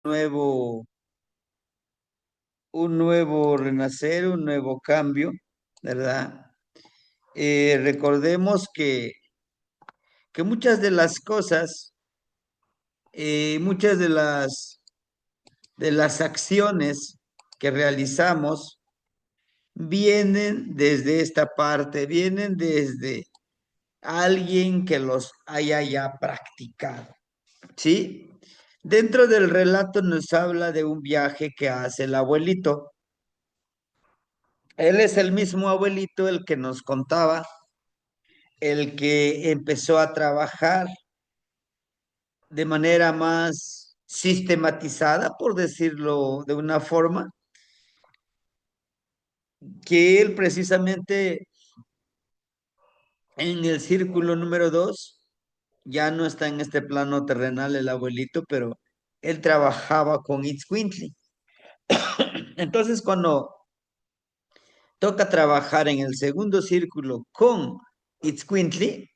nuevo, un nuevo renacer, un nuevo cambio, ¿verdad? Recordemos que muchas de las cosas, muchas de las acciones que realizamos vienen desde esta parte, vienen desde alguien que los haya ya practicado, ¿sí? Dentro del relato nos habla de un viaje que hace el abuelito. Él es el mismo abuelito el que nos contaba, el que empezó a trabajar de manera más sistematizada, por decirlo de una forma, que él precisamente en el círculo número 2 ya no está en este plano terrenal el abuelito, pero él trabajaba con Itzcuintli. Entonces, cuando toca trabajar en el segundo círculo con Itzcuintli,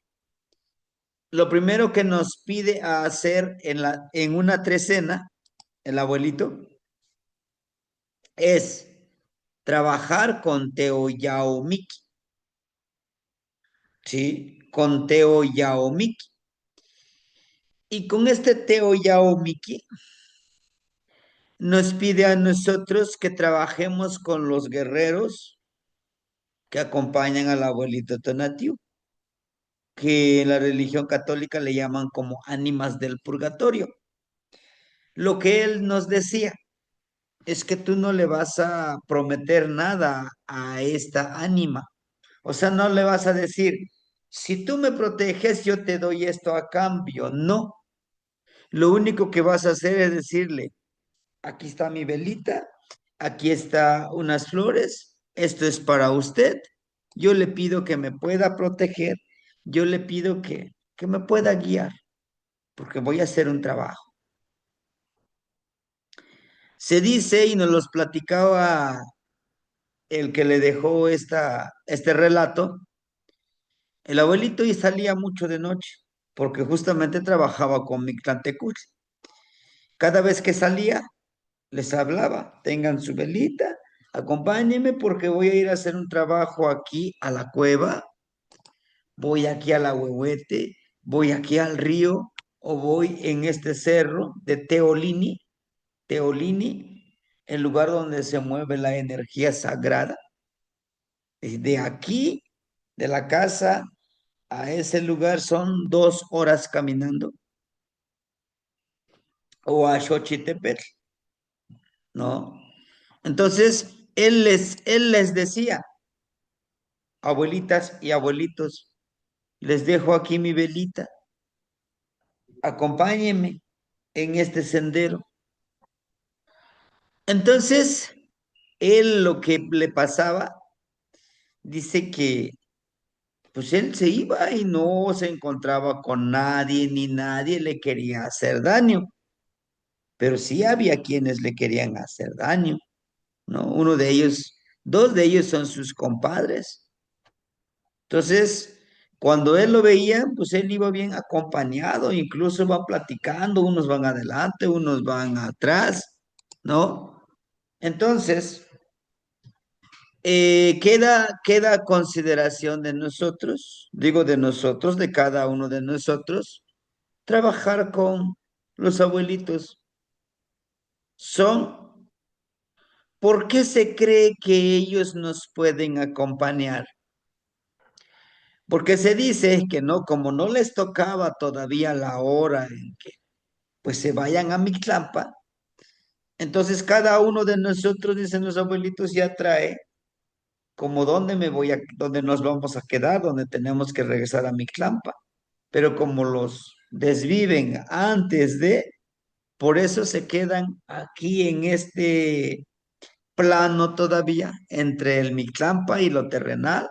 lo primero que nos pide a hacer en una trecena, el abuelito, es trabajar con Teo Yaomiki, ¿sí? Con Teo Yaomiki. Y con este Teo Yaomiki nos pide a nosotros que trabajemos con los guerreros que acompañan al abuelito Tonatiuh, que en la religión católica le llaman como ánimas del purgatorio. Lo que él nos decía es que tú no le vas a prometer nada a esta ánima. O sea, no le vas a decir, si tú me proteges, yo te doy esto a cambio. No, lo único que vas a hacer es decirle, aquí está mi velita, aquí está unas flores, esto es para usted. Yo le pido que me pueda proteger, yo le pido que me pueda guiar, porque voy a hacer un trabajo. Se dice, y nos los platicaba el que le dejó este relato, el abuelito y salía mucho de noche, porque justamente trabajaba con Mictlantecutli. Cada vez que salía, les hablaba, tengan su velita, acompáñenme porque voy a ir a hacer un trabajo aquí a la cueva, voy aquí a la Huehuete, voy aquí al río, o voy en este cerro de Teolini, el lugar donde se mueve la energía sagrada. De aquí, de la casa a ese lugar son 2 horas caminando, o a Xochitepetl, ¿no? Entonces, él les decía, abuelitas y abuelitos, les dejo aquí mi velita, acompáñenme en este sendero. Entonces, él lo que le pasaba, dice que pues él se iba y no se encontraba con nadie, ni nadie le quería hacer daño, pero sí había quienes le querían hacer daño, ¿no? Uno de ellos, dos de ellos son sus compadres. Entonces, cuando él lo veía, pues él iba bien acompañado, incluso va platicando, unos van adelante, unos van atrás, ¿no? Entonces, queda a consideración de nosotros, digo de nosotros, de cada uno de nosotros, trabajar con los abuelitos. Son, ¿por qué se cree que ellos nos pueden acompañar? Porque se dice que no, como no les tocaba todavía la hora en que pues se vayan a Mictlampa, entonces cada uno de nosotros, dicen los abuelitos, ya trae como dónde nos vamos a quedar, dónde tenemos que regresar a Mictlampa. Pero como los desviven antes de, por eso se quedan aquí en este plano todavía, entre el Mictlampa y lo terrenal,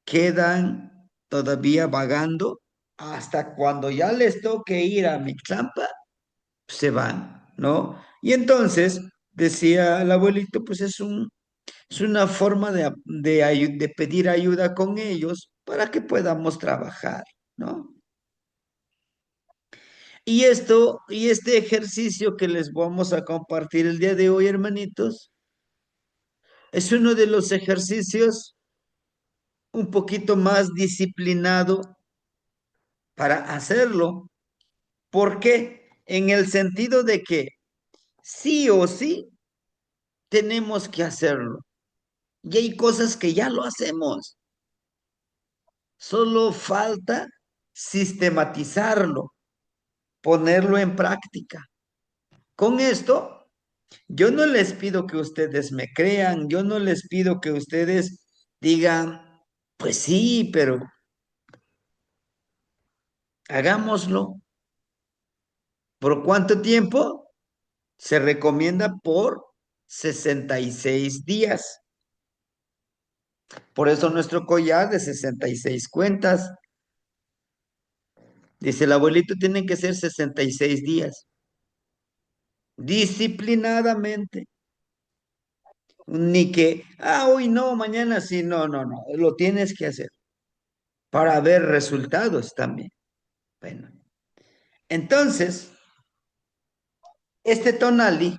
quedan todavía vagando hasta cuando ya les toque ir a Mictlampa, se van, ¿no? Y entonces, decía el abuelito, pues es una forma de pedir ayuda con ellos para que podamos trabajar, ¿no? Y este ejercicio que les vamos a compartir el día de hoy, hermanitos, es uno de los ejercicios un poquito más disciplinado para hacerlo. ¿Por qué? En el sentido de que sí o sí tenemos que hacerlo. Y hay cosas que ya lo hacemos. Solo falta sistematizarlo, ponerlo en práctica. Con esto, yo no les pido que ustedes me crean, yo no les pido que ustedes digan, pues sí, pero hagámoslo. ¿Por cuánto tiempo? Se recomienda por 66 días. Por eso nuestro collar de 66 cuentas. Dice el abuelito, tienen que ser 66 días. Disciplinadamente. Ni que, hoy no, mañana sí, no, no, no. Lo tienes que hacer para ver resultados también. Bueno, entonces, este tonali,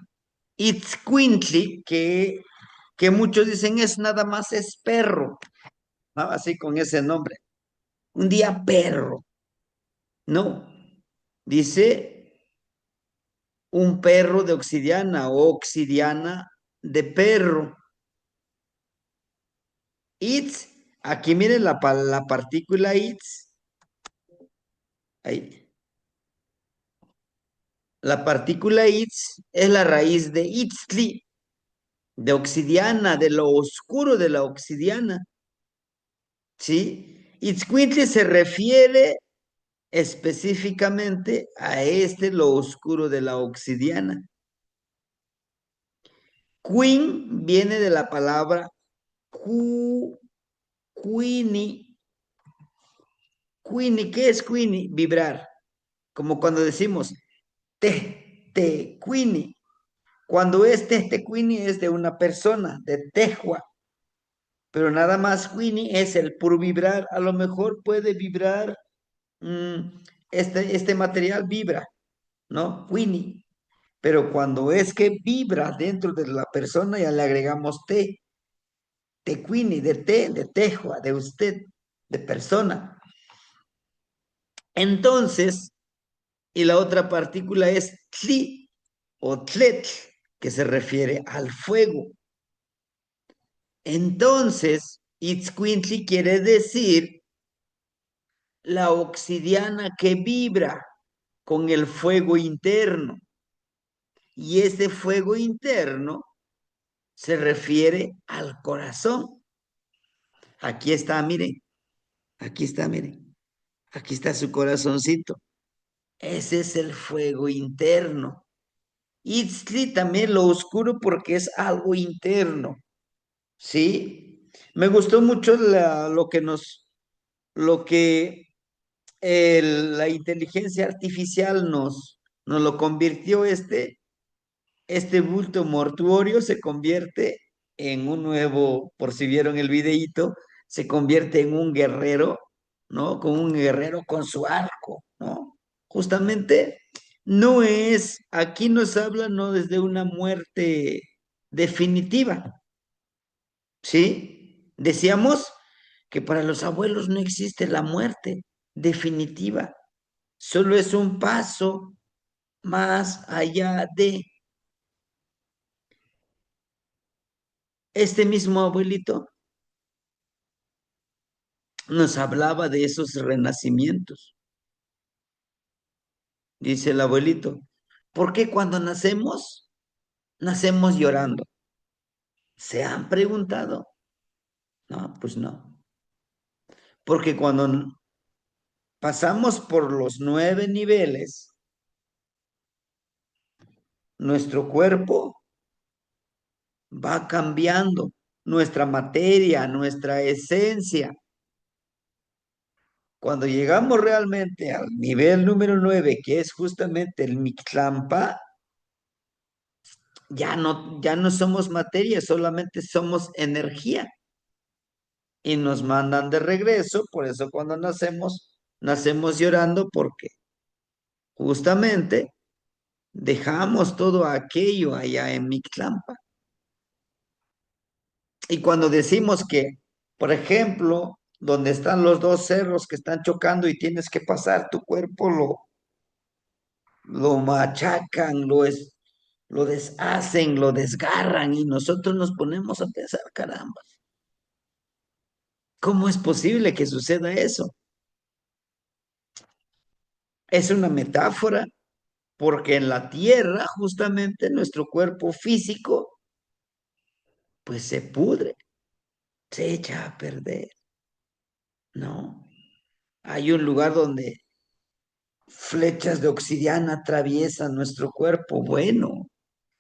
Itzcuintli, que muchos dicen es nada más es perro, ¿no? Así con ese nombre. Un día perro, no. Dice un perro de obsidiana o obsidiana de perro. Itz, aquí miren la partícula itz. Ahí. La partícula itz es la raíz de itztli, de obsidiana, de lo oscuro de la obsidiana. ¿Sí? Itzcuintli se refiere específicamente a lo oscuro de la obsidiana. Queen viene de la palabra quini. Quini, ¿qué es quini? Vibrar. Como cuando decimos te quini. Cuando es te quini es de una persona, de tejua. Pero nada más quini es el puro vibrar. A lo mejor puede vibrar, este material vibra, ¿no? Quini. Pero cuando es que vibra dentro de la persona, ya le agregamos tequini, de de tejua, de usted, de persona. Entonces, y la otra partícula es tli o tlet, que se refiere al fuego. Entonces, Itzcuintli quiere decir la obsidiana que vibra con el fuego interno. Y ese fuego interno se refiere al corazón. Aquí está, miren, aquí está, miren, aquí está su corazoncito. Ese es el fuego interno. Itzli también lo oscuro porque es algo interno, ¿sí? Me gustó mucho lo que la inteligencia artificial nos lo convirtió este bulto mortuorio se convierte en un nuevo, por si vieron el videíto, se convierte en un guerrero, ¿no? Con un guerrero con su arco, ¿no? Justamente aquí nos habla no desde una muerte definitiva, ¿sí? Decíamos que para los abuelos no existe la muerte definitiva, solo es un paso más allá de este mismo abuelito nos hablaba de esos renacimientos. Dice el abuelito, ¿por qué cuando nacemos llorando? ¿Se han preguntado? No, pues no. Porque cuando pasamos por los 9 niveles, nuestro cuerpo va cambiando, nuestra materia, nuestra esencia. Cuando llegamos realmente al nivel número 9, que es justamente el Mictlampa, ya no somos materia, solamente somos energía. Y nos mandan de regreso, por eso cuando nacemos llorando, ¿por qué? Justamente dejamos todo aquello allá en Mictlampa. Y cuando decimos que, por ejemplo, donde están los dos cerros que están chocando y tienes que pasar, tu cuerpo lo machacan, lo deshacen, lo desgarran y nosotros nos ponemos a pensar, caramba, ¿cómo es posible que suceda eso? Es una metáfora porque en la tierra justamente nuestro cuerpo físico pues se pudre, se echa a perder, ¿no? Hay un lugar donde flechas de obsidiana atraviesan nuestro cuerpo. Bueno,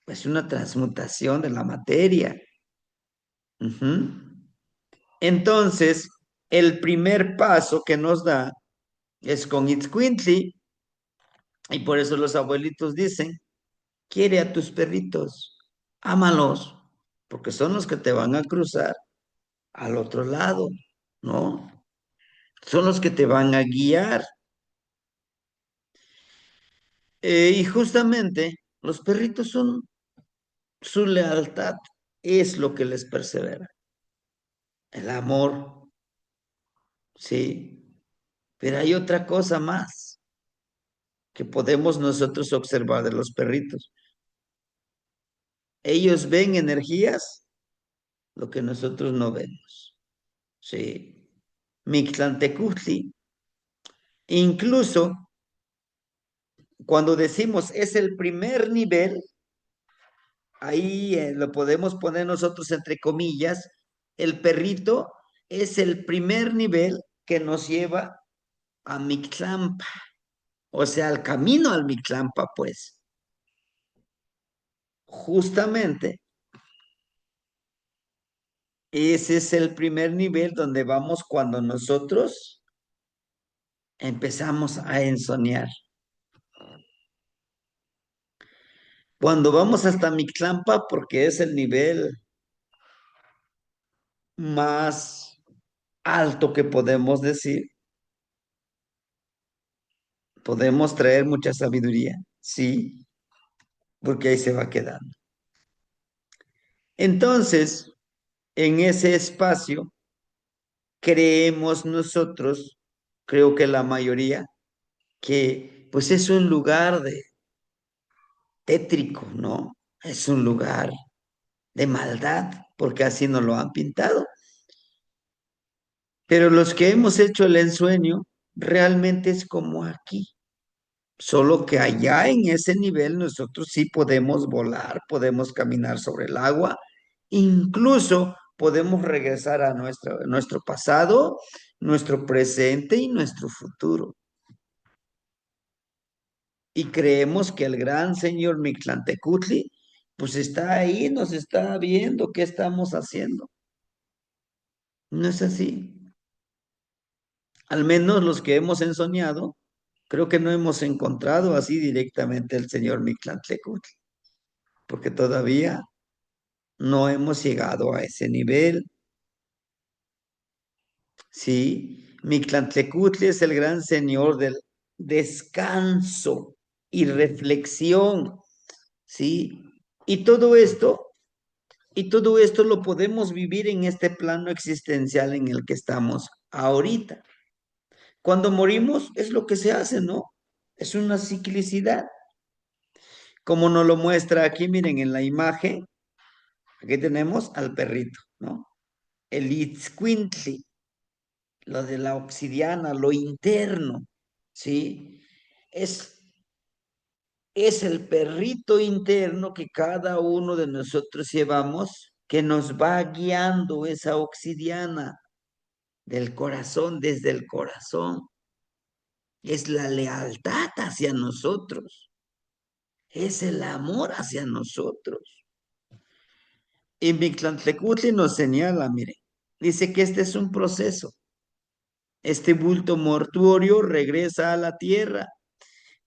es una transmutación de la materia. Ujú. Entonces, el primer paso que nos da es con Itzcuintli, y por eso los abuelitos dicen, quiere a tus perritos, ámalos, porque son los que te van a cruzar al otro lado, ¿no? Son los que te van a guiar. Y justamente los perritos son su lealtad, es lo que les persevera. El amor, sí. Pero hay otra cosa más que podemos nosotros observar de los perritos. Ellos ven energías, lo que nosotros no vemos. Sí. Mictlantecutli, incluso cuando decimos es el primer nivel, ahí lo podemos poner nosotros entre comillas, el perrito es el primer nivel que nos lleva a Mictlampa, o sea, al camino al Mictlampa, pues. Justamente ese es el primer nivel donde vamos cuando nosotros empezamos a ensoñar. Cuando vamos hasta Mictlampa, porque es el nivel más alto que podemos decir, podemos traer mucha sabiduría, sí, porque ahí se va quedando. Entonces, en ese espacio, creemos nosotros, creo que la mayoría, que pues es un lugar de tétrico, ¿no? Es un lugar de maldad, porque así nos lo han pintado. Pero los que hemos hecho el ensueño, realmente es como aquí. Solo que allá en ese nivel nosotros sí podemos volar, podemos caminar sobre el agua, incluso podemos regresar a nuestro pasado, nuestro presente y nuestro futuro. Y creemos que el gran señor Mictlantecutli, pues está ahí, nos está viendo qué estamos haciendo. No es así. Al menos los que hemos ensoñado, creo que no hemos encontrado así directamente al señor Mictlantecutli, porque todavía no hemos llegado a ese nivel. Sí, Mictlantecutli es el gran señor del descanso y reflexión. Sí, y todo esto, y todo esto lo podemos vivir en este plano existencial en el que estamos ahorita. Cuando morimos es lo que se hace, ¿no? Es una ciclicidad. Como nos lo muestra aquí, miren en la imagen, aquí tenemos al perrito, ¿no? El Itzcuintli, lo de la obsidiana, lo interno, ¿sí? Es, es el perrito interno que cada uno de nosotros llevamos, que nos va guiando esa obsidiana del corazón, desde el corazón. Es la lealtad hacia nosotros, es el amor hacia nosotros. Y Mictlantecutli nos señala, mire, dice que este es un proceso. Este bulto mortuorio regresa a la tierra,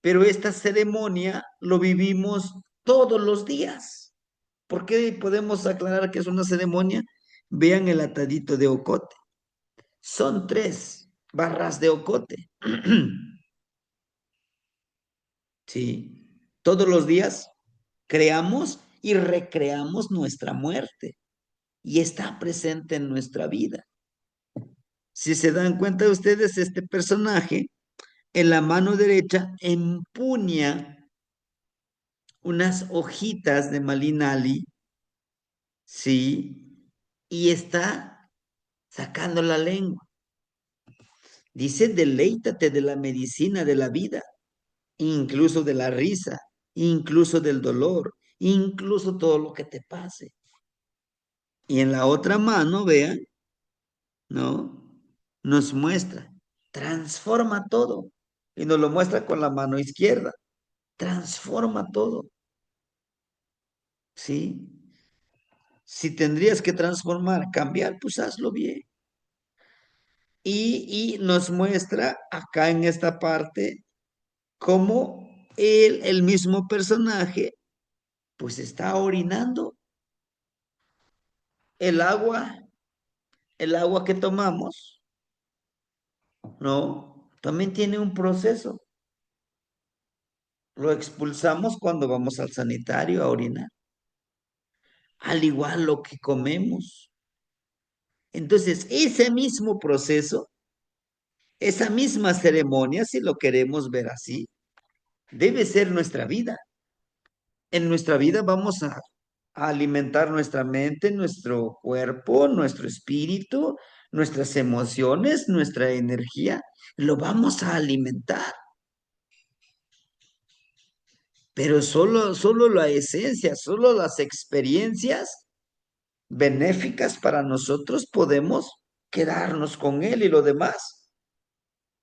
pero esta ceremonia lo vivimos todos los días. ¿Por qué podemos aclarar que es una ceremonia? Vean el atadito de ocote. Son 3 barras de ocote. ¿sí? Todos los días creamos y recreamos nuestra muerte y está presente en nuestra vida. Si se dan cuenta ustedes, este personaje en la mano derecha empuña unas hojitas de Malinali, ¿sí? Y está sacando la lengua. Dice, deleítate de la medicina de la vida, incluso de la risa, incluso del dolor, incluso todo lo que te pase. Y en la otra mano, vean, ¿no? Nos muestra, transforma todo. Y nos lo muestra con la mano izquierda, transforma todo, ¿sí? Si tendrías que transformar, cambiar, pues hazlo bien. Y nos muestra acá en esta parte cómo él, el mismo personaje, pues está orinando el agua, el agua que tomamos, ¿no? También tiene un proceso. Lo expulsamos cuando vamos al sanitario a orinar, al igual lo que comemos. Entonces, ese mismo proceso, esa misma ceremonia, si lo queremos ver así, debe ser nuestra vida. En nuestra vida vamos a alimentar nuestra mente, nuestro cuerpo, nuestro espíritu, nuestras emociones, nuestra energía. Lo vamos a alimentar, pero solo la esencia, solo las experiencias benéficas para nosotros podemos quedarnos con él y lo demás,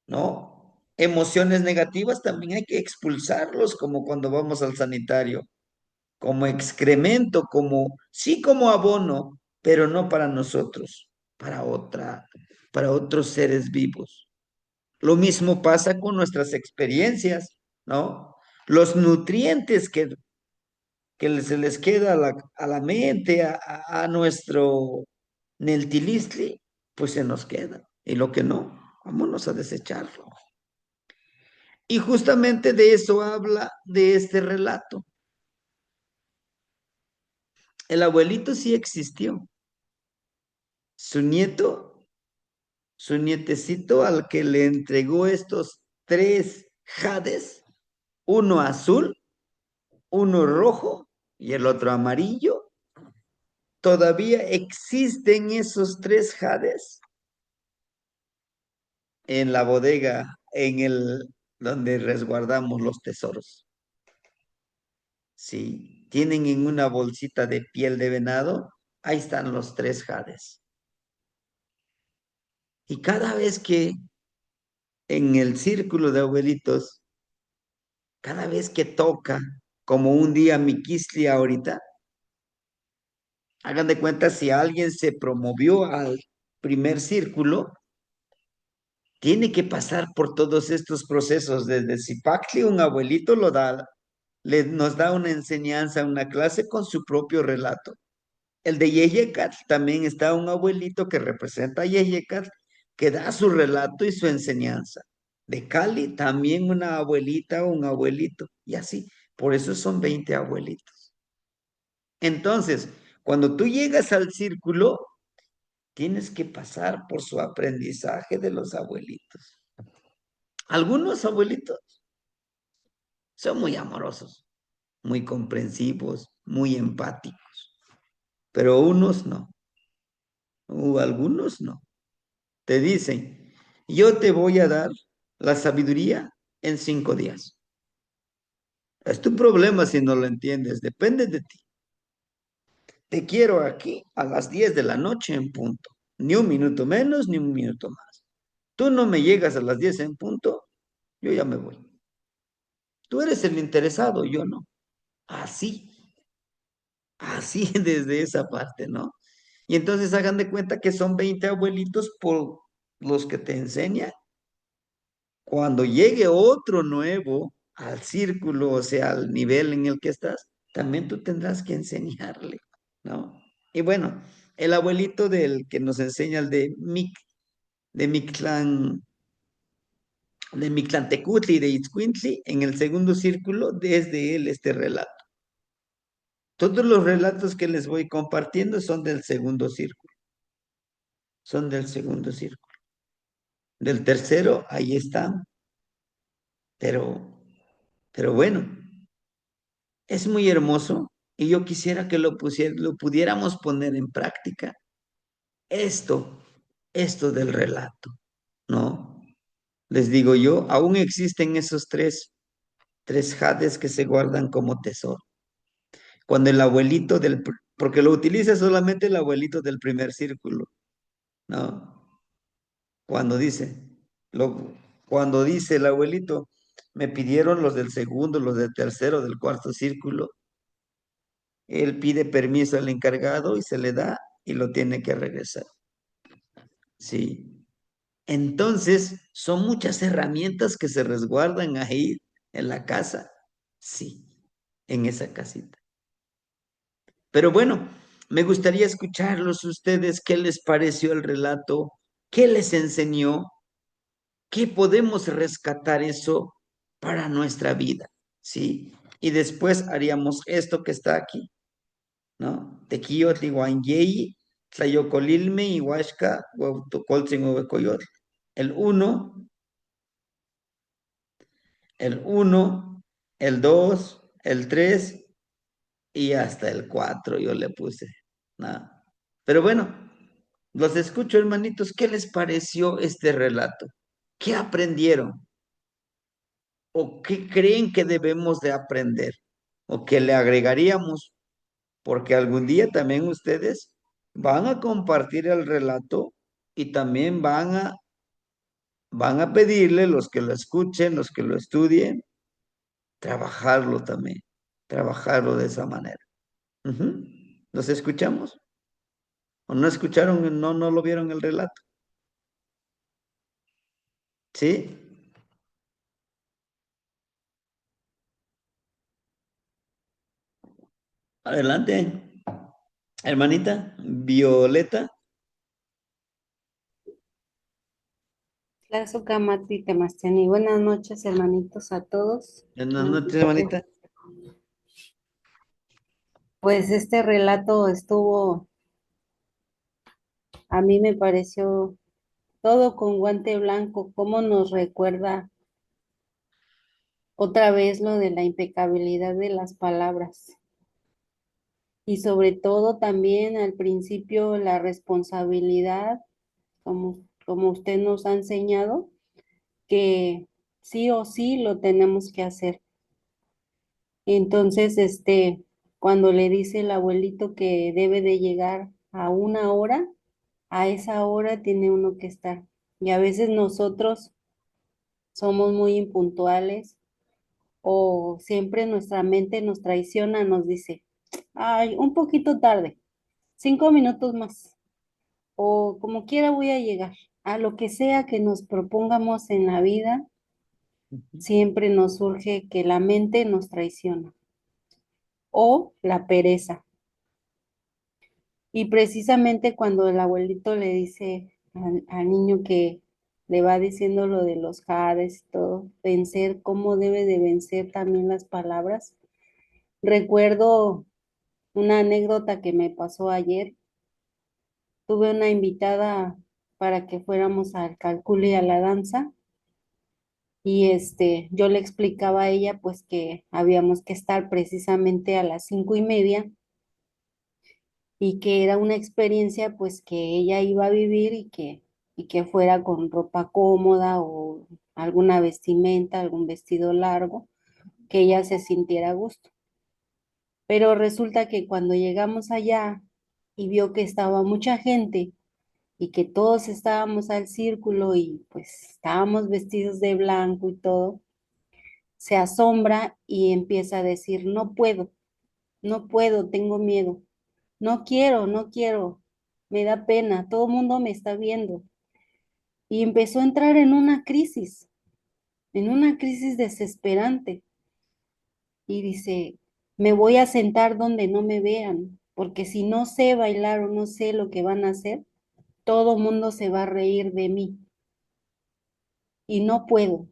¿no? Emociones negativas también hay que expulsarlos como cuando vamos al sanitario, como excremento, como, sí como abono, pero no para nosotros, para otros seres vivos. Lo mismo pasa con nuestras experiencias, ¿no? Los nutrientes se les queda a la mente, a nuestro Neltilistli, pues se nos queda. Y lo que no, vámonos a desecharlo. Y justamente de eso habla de este relato. El abuelito sí existió. Su nieto, su nietecito al que le entregó estos tres jades, uno azul, uno rojo y el otro amarillo, todavía existen esos tres jades en la bodega, en el donde resguardamos los tesoros. Sí, tienen en una bolsita de piel de venado, ahí están los tres jades. Y cada vez que en el círculo de abuelitos, cada vez que toca, como un día mi Quisli ahorita, hagan de cuenta si alguien se promovió al primer círculo, tiene que pasar por todos estos procesos. Desde Zipacli, un abuelito lo da, nos da una enseñanza, una clase con su propio relato. El de Yeyekat también está un abuelito que representa a Yeyekat, que da su relato y su enseñanza. De Cali también una abuelita o un abuelito, y así. Por eso son 20 abuelitos. Entonces, cuando tú llegas al círculo, tienes que pasar por su aprendizaje de los abuelitos. Algunos abuelitos son muy amorosos, muy comprensivos, muy empáticos, pero unos no, o algunos no. Te dicen, yo te voy a dar la sabiduría en 5 días. Es tu problema si no lo entiendes, depende de ti. Te quiero aquí a las 10 de la noche en punto. Ni un minuto menos, ni un minuto más. Tú no me llegas a las 10 en punto, yo ya me voy. Tú eres el interesado, yo no. Así, así desde esa parte, ¿no? Y entonces hagan de cuenta que son 20 abuelitos por los que te enseñan. Cuando llegue otro nuevo al círculo, o sea, al nivel en el que estás, también tú tendrás que enseñarle, ¿no? Y bueno, el abuelito del que nos enseña el de Mictlán de Mictlantecutli y de Itzcuintli en el segundo círculo desde él este relato. Todos los relatos que les voy compartiendo son del segundo círculo, son del segundo círculo. Del tercero, ahí están, pero, pero bueno, es muy hermoso y yo quisiera que lo pudiéramos poner en práctica. Esto, esto del relato, ¿no? Les digo yo, aún existen esos tres jades que se guardan como tesoro. Cuando el abuelito porque lo utiliza solamente el abuelito del primer círculo, ¿no? Cuando dice, lo, cuando dice el abuelito, me pidieron los del segundo, los del tercero, del cuarto círculo, él pide permiso al encargado y se le da y lo tiene que regresar. Sí. Entonces, son muchas herramientas que se resguardan ahí en la casa. Sí, en esa casita. Pero bueno, me gustaría escucharlos ustedes, qué les pareció el relato, qué les enseñó, qué podemos rescatar eso para nuestra vida, ¿sí? Y después haríamos esto que está aquí, ¿no? Tequiyotl iguanyeyi, tlayocolilme iguaxca, huautocoltzin huecoyotl. El uno, el uno, el 2, el 3 y hasta el 4 yo le puse, ¿no? Pero bueno, los escucho, hermanitos. ¿Qué les pareció este relato? ¿Qué aprendieron? ¿O qué creen que debemos de aprender? ¿O que le agregaríamos? Porque algún día también ustedes van a compartir el relato y también van a pedirle, los que lo escuchen, los que lo estudien, trabajarlo también, trabajarlo de esa manera. Ujú. ¿Los escuchamos? ¿O no escucharon, no lo vieron el relato? ¿Sí? Adelante, hermanita Violeta. Tlazocamatl Temaztiani. Buenas noches, hermanitos, a todos. Buenas noches, hermanita. Pues este relato estuvo, a mí me pareció todo con guante blanco, cómo nos recuerda otra vez lo de la impecabilidad de las palabras y sobre todo también al principio la responsabilidad, como usted nos ha enseñado, que sí o sí lo tenemos que hacer. Entonces, cuando le dice el abuelito que debe de llegar a una hora, a esa hora tiene uno que estar. Y a veces nosotros somos muy impuntuales o siempre nuestra mente nos traiciona, nos dice, ay, un poquito tarde, 5 minutos más, o como quiera voy a llegar. A lo que sea que nos propongamos en la vida, siempre nos surge que la mente nos traiciona o la pereza. Y precisamente cuando el abuelito le dice al niño que le va diciendo lo de los jades y todo, vencer, cómo debe de vencer también las palabras. Recuerdo una anécdota que me pasó ayer. Tuve una invitada para que fuéramos al cálculo y a la danza y yo le explicaba a ella pues que habíamos que estar precisamente a las 5:30 y que era una experiencia pues que ella iba a vivir y que fuera con ropa cómoda o alguna vestimenta, algún vestido largo, que ella se sintiera a gusto. Pero resulta que cuando llegamos allá y vio que estaba mucha gente y que todos estábamos al círculo y pues estábamos vestidos de blanco y todo, se asombra y empieza a decir, no puedo, no puedo, tengo miedo. No quiero, no quiero, me da pena, todo el mundo me está viendo. Y empezó a entrar en una crisis desesperante. Y dice, me voy a sentar donde no me vean, porque si no sé bailar o no sé lo que van a hacer, todo el mundo se va a reír de mí. Y no puedo.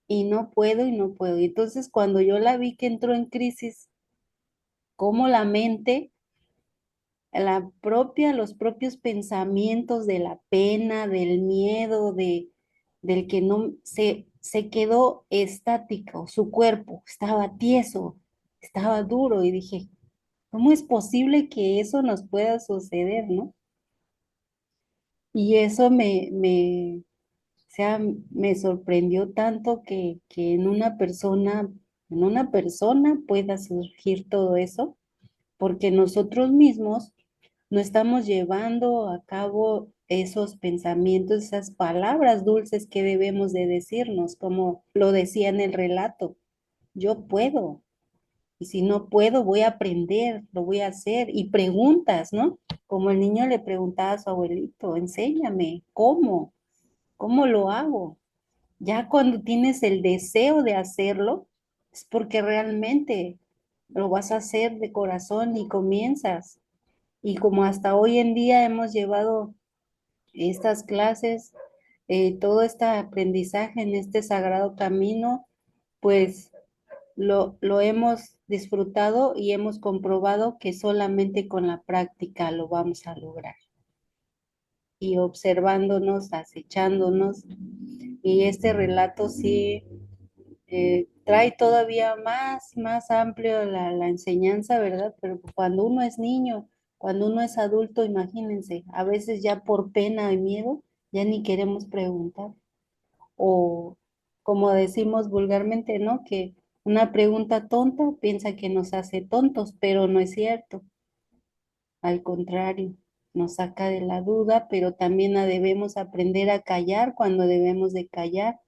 y no puedo y no puedo. Y entonces cuando yo la vi que entró en crisis, como la mente, los propios pensamientos de la pena, del miedo, del que no se quedó estático, su cuerpo estaba tieso, estaba duro y dije, ¿cómo es posible que eso nos pueda suceder, no? Y eso o sea, me sorprendió tanto que en una persona pueda surgir todo eso, porque nosotros mismos no estamos llevando a cabo esos pensamientos, esas palabras dulces que debemos de decirnos, como lo decía en el relato, yo puedo, y si no puedo, voy a aprender, lo voy a hacer, y preguntas, ¿no? Como el niño le preguntaba a su abuelito, enséñame, ¿cómo lo hago? Ya cuando tienes el deseo de hacerlo, es porque realmente lo vas a hacer de corazón y comienzas. Y como hasta hoy en día hemos llevado estas clases, todo este aprendizaje en este sagrado camino, pues lo hemos disfrutado y hemos comprobado que solamente con la práctica lo vamos a lograr. Y observándonos, acechándonos. Y este relato sí trae todavía más amplio la enseñanza, ¿verdad? Pero cuando uno es niño, cuando uno es adulto, imagínense, a veces ya por pena y miedo, ya ni queremos preguntar. O como decimos vulgarmente, ¿no? Que una pregunta tonta piensa que nos hace tontos, pero no es cierto. Al contrario, nos saca de la duda, pero también debemos aprender a callar cuando debemos de callar,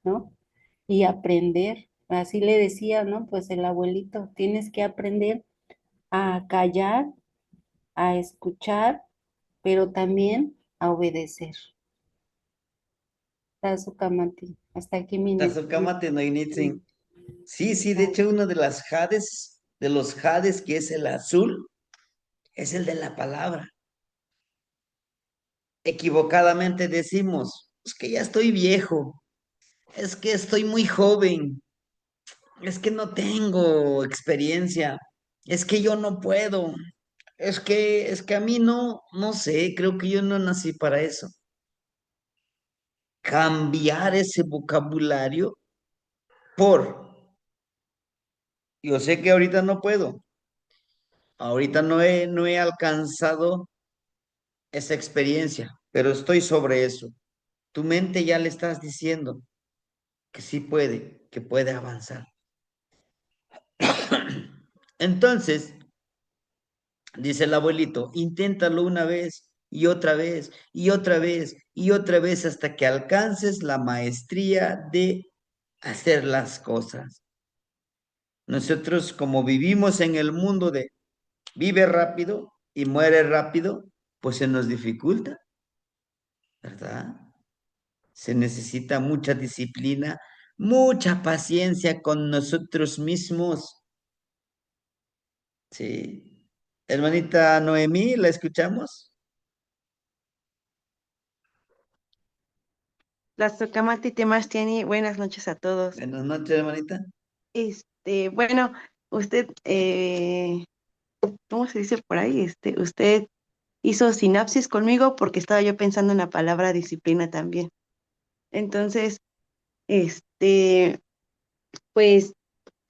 ¿no? Y aprender. Así le decía, ¿no? Pues el abuelito, tienes que aprender a callar, a escuchar, pero también a obedecer. Tazucamati. Hasta aquí Tazokamate no initzin. mi- Sí, sí, de hecho uno de los jades que es el azul, es el de la palabra. Equivocadamente decimos, es que ya estoy viejo, es que estoy muy joven, es que no tengo experiencia, es que yo no puedo, es que a mí no, no sé, creo que yo no nací para eso. Cambiar ese vocabulario por, yo sé que ahorita no puedo, ahorita no he alcanzado esa experiencia, pero estoy sobre eso. Tu mente ya le estás diciendo que sí puede, que puede avanzar. Entonces, dice el abuelito, inténtalo una vez y otra vez y otra vez y otra vez hasta que alcances la maestría de hacer las cosas. Nosotros, como vivimos en el mundo de vive rápido y muere rápido, pues se nos dificulta, ¿verdad? Se necesita mucha disciplina, mucha paciencia con nosotros mismos. Sí. Hermanita Noemí, ¿la escuchamos? Las Tocamati Temastiani, buenas noches a todos. Buenas noches, hermanita. Bueno, usted, ¿cómo se dice por ahí? Usted hizo sinapsis conmigo porque estaba yo pensando en la palabra disciplina también. Entonces, este, pues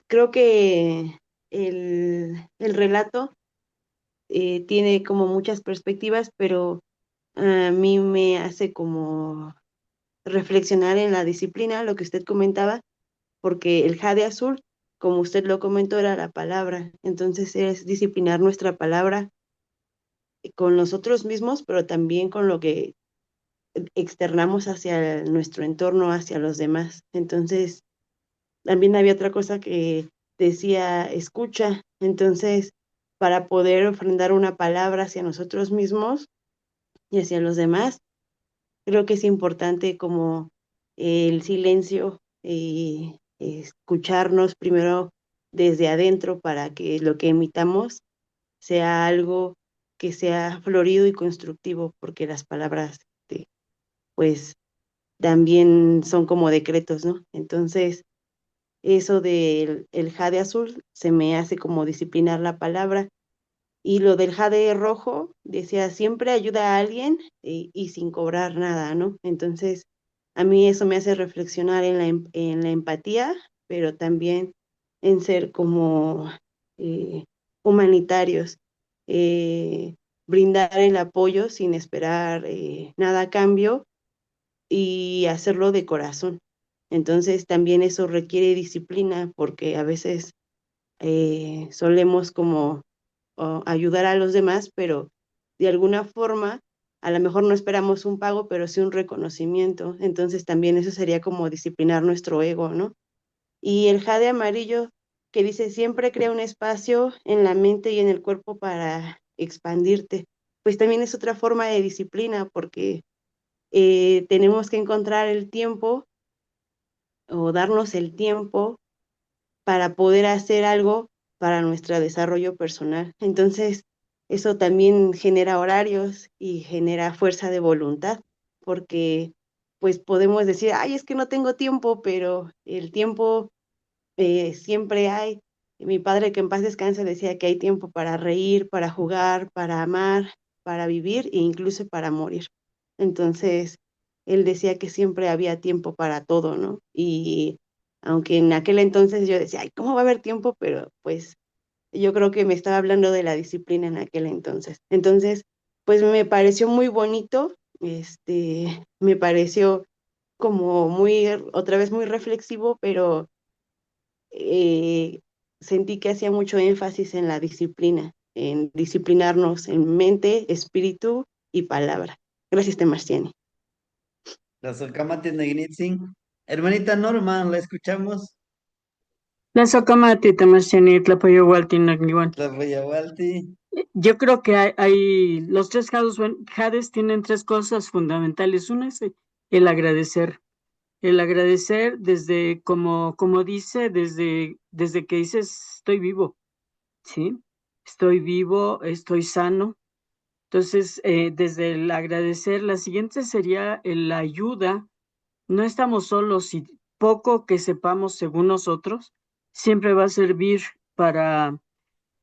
creo que el relato tiene como muchas perspectivas, pero a mí me hace como reflexionar en la disciplina, lo que usted comentaba porque el jade azul, como usted lo comentó, era la palabra. Entonces es disciplinar nuestra palabra con nosotros mismos, pero también con lo que externamos hacia nuestro entorno, hacia los demás. Entonces, también había otra cosa que decía escucha. Entonces, para poder ofrendar una palabra hacia nosotros mismos y hacia los demás, creo que es importante como el silencio y escucharnos primero desde adentro para que lo que emitamos sea algo que sea florido y constructivo, porque las palabras, pues, también son como decretos, ¿no? Entonces, eso del el jade azul se me hace como disciplinar la palabra. Y lo del jade rojo, decía, siempre ayuda a alguien y sin cobrar nada, ¿no? Entonces, a mí eso me hace reflexionar en en la empatía, pero también en ser como eh, humanitarios, eh, brindar el apoyo sin esperar nada a cambio y hacerlo de corazón. Entonces, también eso requiere disciplina porque a veces solemos como ayudar a los demás, pero de alguna forma a lo mejor no esperamos un pago, pero sí un reconocimiento. Entonces también eso sería como disciplinar nuestro ego, ¿no? Y el jade amarillo que dice siempre crea un espacio en la mente y en el cuerpo para expandirte, pues también es otra forma de disciplina porque tenemos que encontrar el tiempo o darnos el tiempo para poder hacer algo para nuestro desarrollo personal. Entonces, eso también genera horarios y genera fuerza de voluntad, porque pues podemos decir, ay, es que no tengo tiempo, pero el tiempo siempre hay. Mi padre, que en paz descanse, decía que hay tiempo para reír, para jugar, para amar, para vivir e incluso para morir. Entonces, él decía que siempre había tiempo para todo, ¿no? Y aunque en aquel entonces yo decía, ay, ¿cómo va a haber tiempo? Pero pues yo creo que me estaba hablando de la disciplina en aquel entonces. Entonces, pues me pareció muy bonito, me pareció como muy, otra vez muy reflexivo, pero eh, sentí que hacía mucho énfasis en la disciplina, en disciplinarnos en mente, espíritu y palabra. Gracias, Temarciani. La Socamati Negnitzin. Hermanita Norma, ¿la escuchamos? Tlazohcamati, Tamashani, Tlapayoualtin, Nacniuan. La Voyahualti. Yo creo que los tres jades tienen tres cosas fundamentales. Una es el agradecer. El agradecer desde, como dice, desde que dices estoy vivo, ¿sí? Estoy vivo, estoy sano. Entonces, desde el agradecer, la siguiente sería la ayuda. No estamos solos y poco que sepamos según nosotros siempre va a servir para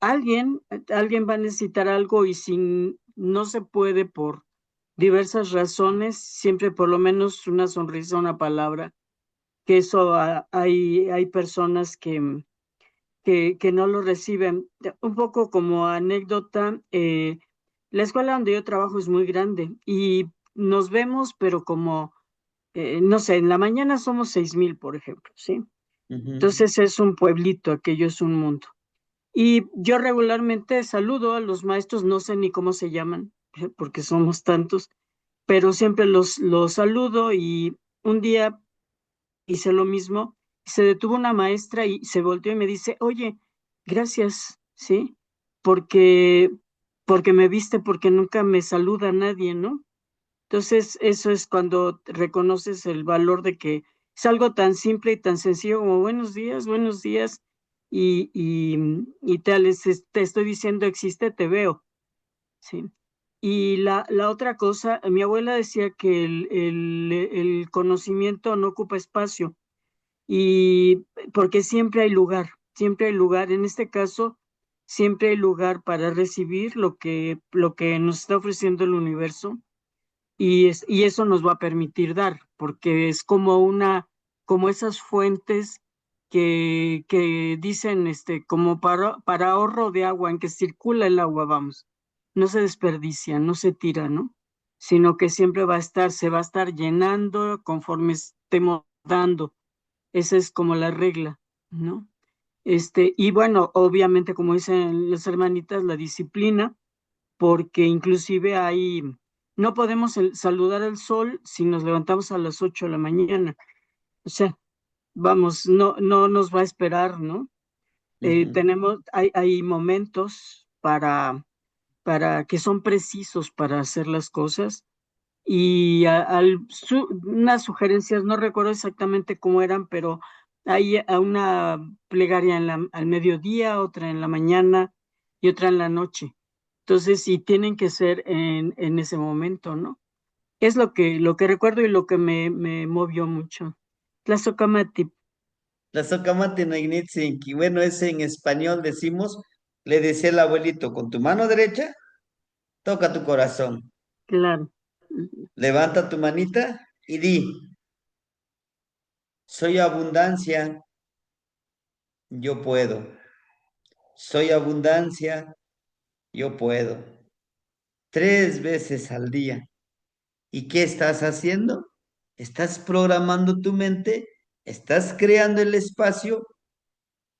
alguien va a necesitar algo y si no se puede por diversas razones, siempre por lo menos una sonrisa, una palabra, que eso hay personas que no lo reciben. Un poco como anécdota, la escuela donde yo trabajo es muy grande y nos vemos, pero como, no sé, en la mañana somos 6,000, por ejemplo, ¿sí? Ujú. Entonces es un pueblito, aquello es un mundo. Y yo regularmente saludo a los maestros, no sé ni cómo se llaman, porque somos tantos, pero siempre los saludo y un día hice lo mismo. Se detuvo una maestra y se volteó y me dice, oye, gracias, ¿sí? Porque, porque me viste, porque nunca me saluda nadie, ¿no? Entonces, eso es cuando reconoces el valor de que es algo tan simple y tan sencillo como buenos días, y tal, te estoy diciendo existe, te veo, ¿sí? Y la otra cosa, mi abuela decía que el conocimiento no ocupa espacio, y porque siempre hay lugar, en este caso, siempre hay lugar para recibir lo que nos está ofreciendo el universo y eso nos va a permitir dar, porque es como esas fuentes que dicen, como para ahorro de agua, en que circula el agua, vamos, no se desperdicia, no se tira, ¿no? Sino que siempre se va a estar llenando conforme estemos dando. Esa es como la regla, ¿no? Y bueno, obviamente, como dicen las hermanitas, la disciplina, porque inclusive no podemos saludar al sol si nos levantamos a las 8 de la mañana. O sea, vamos, no nos va a esperar, ¿no? Ujú. Hay momentos para que son precisos para hacer las cosas y unas sugerencias, no recuerdo exactamente cómo eran, pero hay una plegaria al mediodía, otra en la mañana y otra en la noche. Entonces, sí tienen que ser en ese momento, ¿no? Es lo que recuerdo y lo que me movió mucho. Tlazocamati. La socamate no ignitzinki. Bueno, ese en español decimos, le decía el abuelito, con tu mano derecha, toca tu corazón. Claro. Levanta tu manita y di, soy abundancia, yo puedo. Soy abundancia, yo puedo. 3 veces al día. ¿Y qué estás haciendo? Estás programando tu mente, estás creando el espacio,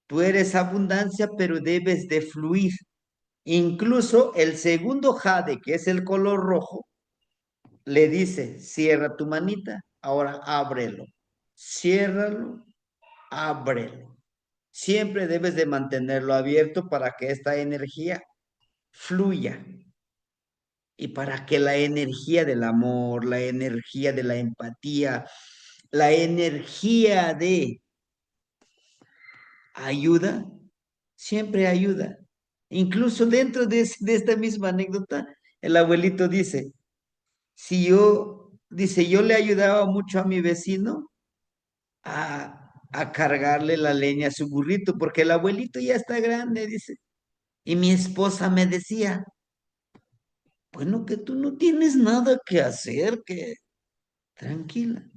tú eres abundancia, pero debes de fluir. Incluso el segundo jade, que es el color rojo, le dice, cierra tu manita, ahora ábrelo. Ciérralo, ábrelo. Siempre debes de mantenerlo abierto para que esta energía fluya y para que la energía del amor, la energía de la empatía, la energía de ayuda, siempre ayuda. Incluso dentro de esta misma anécdota, el abuelito dice, si yo, dice, yo le ayudaba mucho a mi vecino a cargarle la leña a su burrito, porque el abuelito ya está grande, dice. Y mi esposa me decía, bueno, que tú no tienes nada que hacer, que tranquila,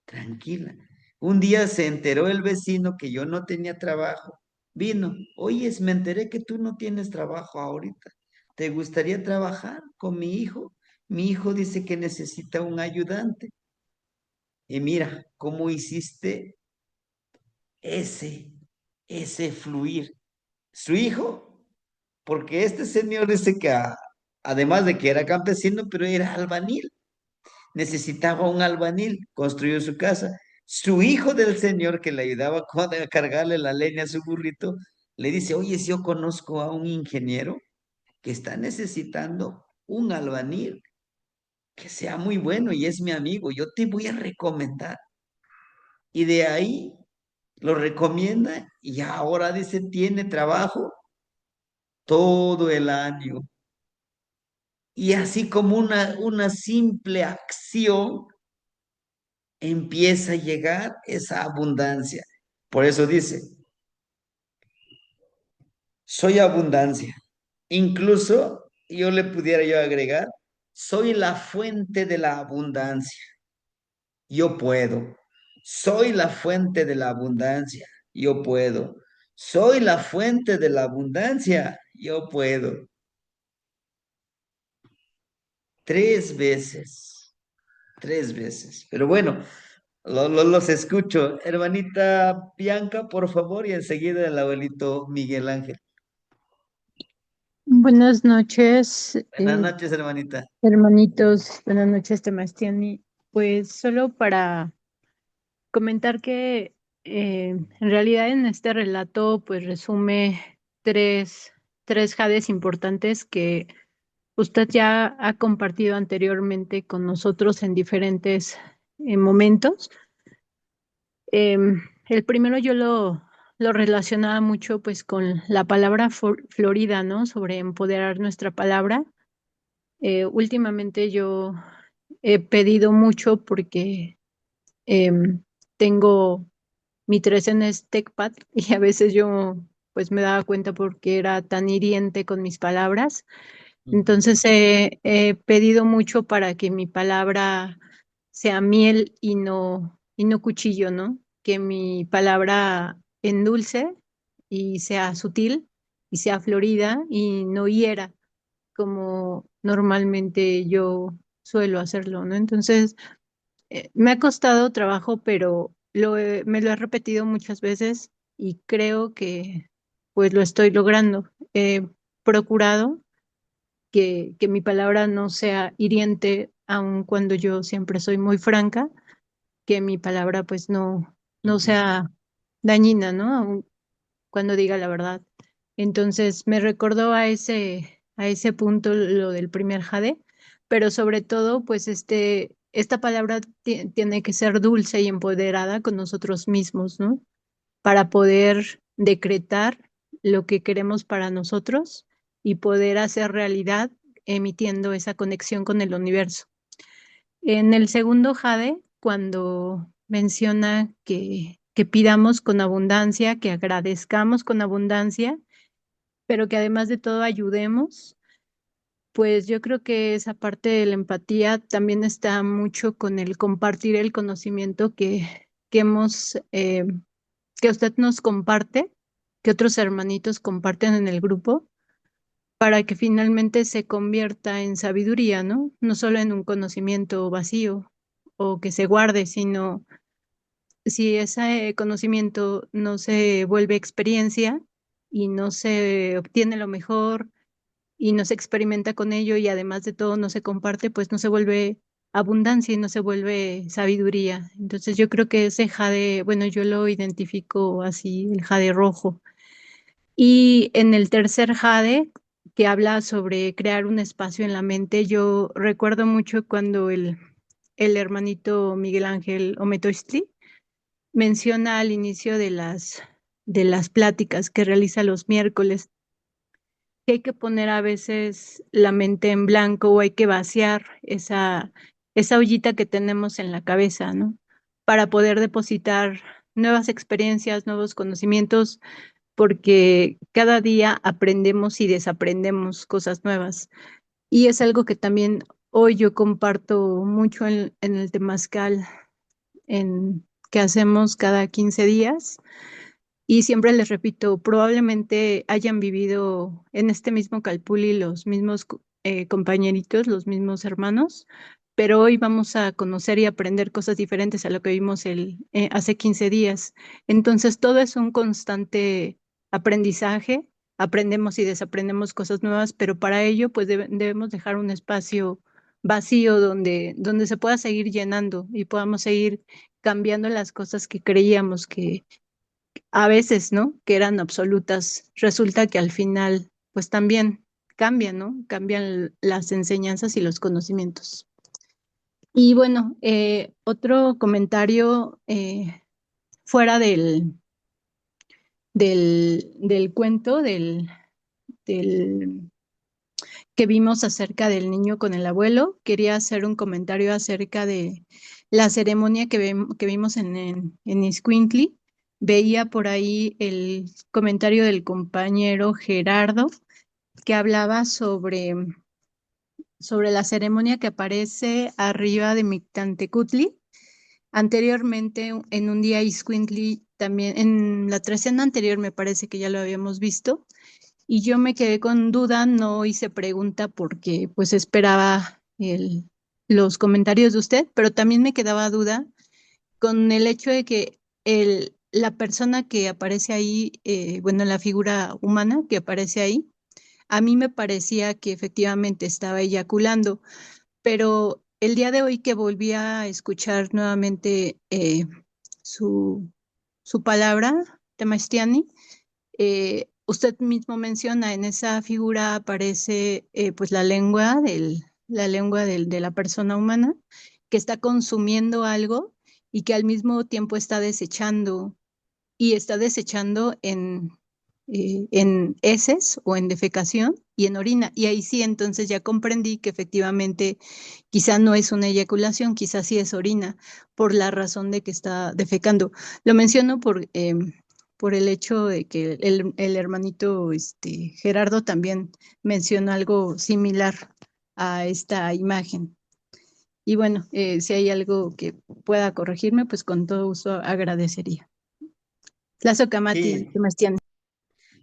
tranquila. Un día se enteró el vecino que yo no tenía trabajo. Vino, oyes, me enteré que tú no tienes trabajo ahorita. ¿Te gustaría trabajar con mi hijo? Mi hijo dice que necesita un ayudante. Y mira, cómo hiciste ese, ese fluir. Su hijo, porque este señor dice que además de que era campesino, pero era albañil. Necesitaba un albañil, construyó su casa. Su hijo del señor que le ayudaba a cargarle la leña a su burrito, le dice, oye, si yo conozco a un ingeniero que está necesitando un albañil que sea muy bueno y es mi amigo, yo te voy a recomendar. Y de ahí lo recomienda y ahora dice, tiene trabajo todo el año. Y así como una simple acción empieza a llegar esa abundancia. Por eso dice, soy abundancia. Incluso yo le pudiera yo agregar, soy la fuente de la abundancia. Yo puedo. Soy la fuente de la abundancia. Yo puedo. Soy la fuente de la abundancia. Yo puedo. 3 veces. 3 veces. Pero bueno, los escucho. Hermanita Bianca, por favor, y enseguida el abuelito Miguel Ángel. Buenas noches, Buenas noches, hermanita. hermanitos. Buenas noches, Temastiani. Pues solo para comentar que en realidad en este relato pues resume tres jades importantes que usted ya ha compartido anteriormente con nosotros en diferentes momentos. El primero yo lo relacionaba mucho pues con la palabra florida, ¿no? Sobre empoderar nuestra palabra. Últimamente yo he pedido mucho porque em, tengo mi 3 en TechPad y a veces yo pues me daba cuenta porque era tan hiriente con mis palabras. Ujú. Entonces he pedido mucho para que mi palabra sea miel y no cuchillo, ¿no? Que mi palabra endulce y sea sutil y sea florida y no hiera como normalmente yo suelo hacerlo, ¿no? Entonces, me ha costado trabajo, pero me lo he repetido muchas veces y creo que pues lo estoy logrando. He procurado que mi palabra no sea hiriente, aun cuando yo siempre soy muy franca, que mi palabra pues no Ujú. sea dañina, ¿no? Aun cuando diga la verdad. Entonces me recordó a ese punto lo del primer jade, pero sobre todo, pues esta palabra tiene que ser dulce y empoderada con nosotros mismos, ¿no? Para poder decretar lo que queremos para nosotros y poder hacer realidad emitiendo esa conexión con el universo. En el segundo jade, cuando menciona que pidamos con abundancia, que agradezcamos con abundancia, pero que además de todo ayudemos, pues yo creo que esa parte de la empatía también está mucho con el compartir el conocimiento que hemos, que usted nos comparte, que otros hermanitos comparten en el grupo, para que finalmente se convierta en sabiduría, ¿no? No solo en un conocimiento vacío o que se guarde, sino si ese conocimiento no se vuelve experiencia y no se obtiene lo mejor y no se experimenta con ello y además de todo no se comparte, pues no se vuelve abundancia y no se vuelve sabiduría. Entonces yo creo que ese jade, bueno, yo lo identifico así, el jade rojo. Y en el tercer jade, que habla sobre crear un espacio en la mente, yo recuerdo mucho cuando el hermanito Miguel Ángel Ometoistli menciona al inicio de las pláticas que realiza los miércoles que hay que poner a veces la mente en blanco o hay que vaciar esa ollita que tenemos en la cabeza, ¿no? Para poder depositar nuevas experiencias, nuevos conocimientos, porque cada día aprendemos y desaprendemos cosas nuevas. Y es algo que también hoy yo comparto mucho en el temazcal que hacemos cada 15 días y siempre les repito, probablemente hayan vivido en este mismo Calpulli los mismos compañeritos, los mismos hermanos, pero hoy vamos a conocer y aprender cosas diferentes a lo que vimos hace 15 días. Entonces, todo es un constante aprendizaje, aprendemos y desaprendemos cosas nuevas, pero para ello, pues debemos dejar un espacio vacío donde se pueda seguir llenando y podamos seguir cambiando las cosas que creíamos que a veces, ¿no? Que eran absolutas, resulta que al final, pues también cambian, ¿no? Cambian las enseñanzas y los conocimientos. Y bueno, otro comentario fuera del cuento, del que vimos acerca del niño con el abuelo, quería hacer un comentario acerca de la ceremonia que vimos en Iscuintli. Veía por ahí el comentario del compañero Gerardo que hablaba sobre la ceremonia que aparece arriba de Mictantecutli. Anteriormente, en un día Iscuintli, también en la trecena anterior me parece que ya lo habíamos visto, y yo me quedé con duda, no hice pregunta porque pues esperaba los comentarios de usted, pero también me quedaba duda con el hecho de que la persona que aparece ahí, bueno, la figura humana que aparece ahí, a mí me parecía que efectivamente estaba eyaculando, pero el día de hoy que volví a escuchar nuevamente su, su palabra, Temastiani, usted mismo menciona, en esa figura aparece pues la lengua de la persona humana que está consumiendo algo y que al mismo tiempo está desechando y está desechando en heces o en defecación y en orina. Y ahí sí, entonces ya comprendí que efectivamente quizá no es una eyaculación, quizá sí es orina, por la razón de que está defecando. Lo menciono por el hecho de que el hermanito Gerardo también menciona algo similar a esta imagen. Y bueno, si hay algo que pueda corregirme, pues con todo gusto agradecería. Tlazocamati, Sí, Sebastián.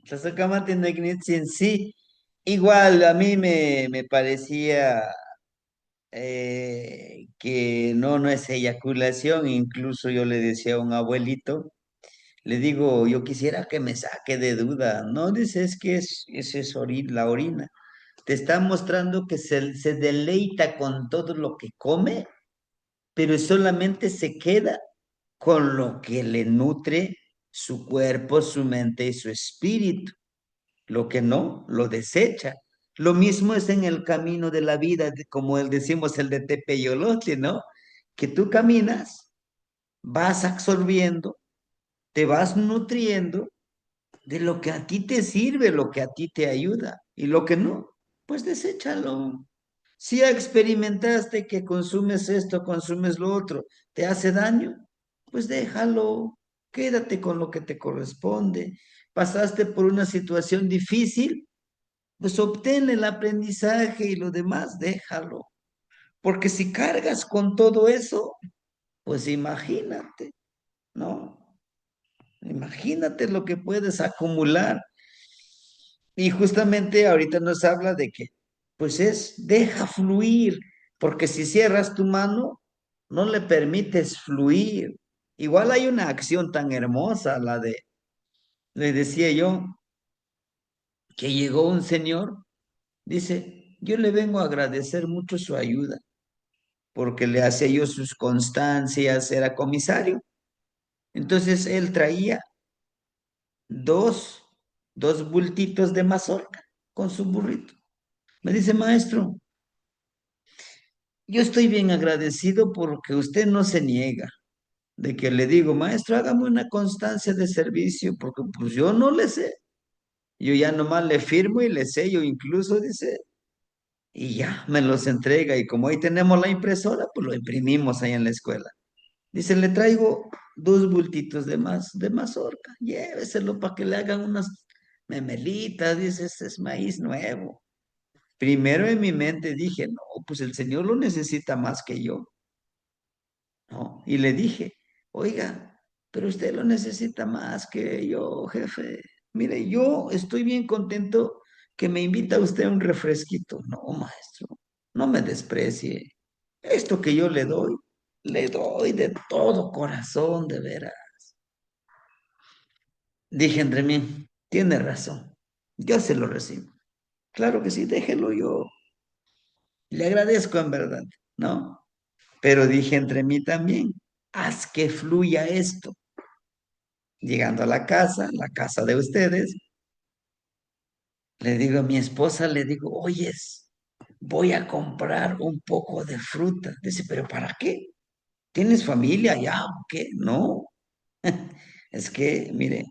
Tlazohcamati Noicnitzin, sí. Igual a mí me parecía que no es eyaculación, incluso yo le decía a un abuelito, le digo, yo quisiera que me saque de duda, no dices que es la orina, te está mostrando que se deleita con todo lo que come, pero solamente se queda con lo que le nutre su cuerpo, su mente y su espíritu. Lo que no, lo desecha. Lo mismo es en el camino de la vida, como decimos el de Tepeyolotli, ¿no? Que tú caminas, vas absorbiendo, te vas nutriendo de lo que a ti te sirve, lo que a ti te ayuda. Y lo que no, pues deséchalo. Si ya experimentaste que consumes esto, consumes lo otro, te hace daño, pues déjalo, quédate con lo que te corresponde. Pasaste por una situación difícil, pues obtén el aprendizaje y lo demás, déjalo. Porque si cargas con todo eso, pues imagínate, ¿no? Imagínate lo que puedes acumular. Y justamente ahorita nos habla de que, pues deja fluir, porque si cierras tu mano, no le permites fluir. Igual hay una acción tan hermosa, le decía yo, que llegó un señor, dice, yo le vengo a agradecer mucho su ayuda, porque le hacía yo sus constancias, era comisario. Entonces él traía dos, dos bultitos de mazorca con su burrito. Me dice, maestro, yo estoy bien agradecido porque usted no se niega de que le digo, maestro, hágame una constancia de servicio, porque pues yo no le sé. Yo ya nomás le firmo y le sello, incluso dice, y ya me los entrega. Y como ahí tenemos la impresora, pues lo imprimimos ahí en la escuela. Dice, le traigo dos bultitos de mazorca, lléveselo para que le hagan unas memelitas. Dice, este es maíz nuevo. Primero en mi mente dije, no, pues el Señor lo necesita más que yo. ¿No? Y le dije, oiga, pero usted lo necesita más que yo, jefe. Mire, yo estoy bien contento que me invita usted a un refresquito. No, maestro, no me desprecie. Esto que yo le doy de todo corazón, de veras. Dije entre mí, tiene razón, yo se lo recibo. Claro que sí, déjelo yo. Le agradezco en verdad, ¿no? Pero dije entre mí también, haz que fluya esto. Llegando a la casa de ustedes, le digo a mi esposa, le digo, oyes, voy a comprar un poco de fruta. Dice, ¿pero para qué? ¿Tienes familia ya o qué? No, es que, mire,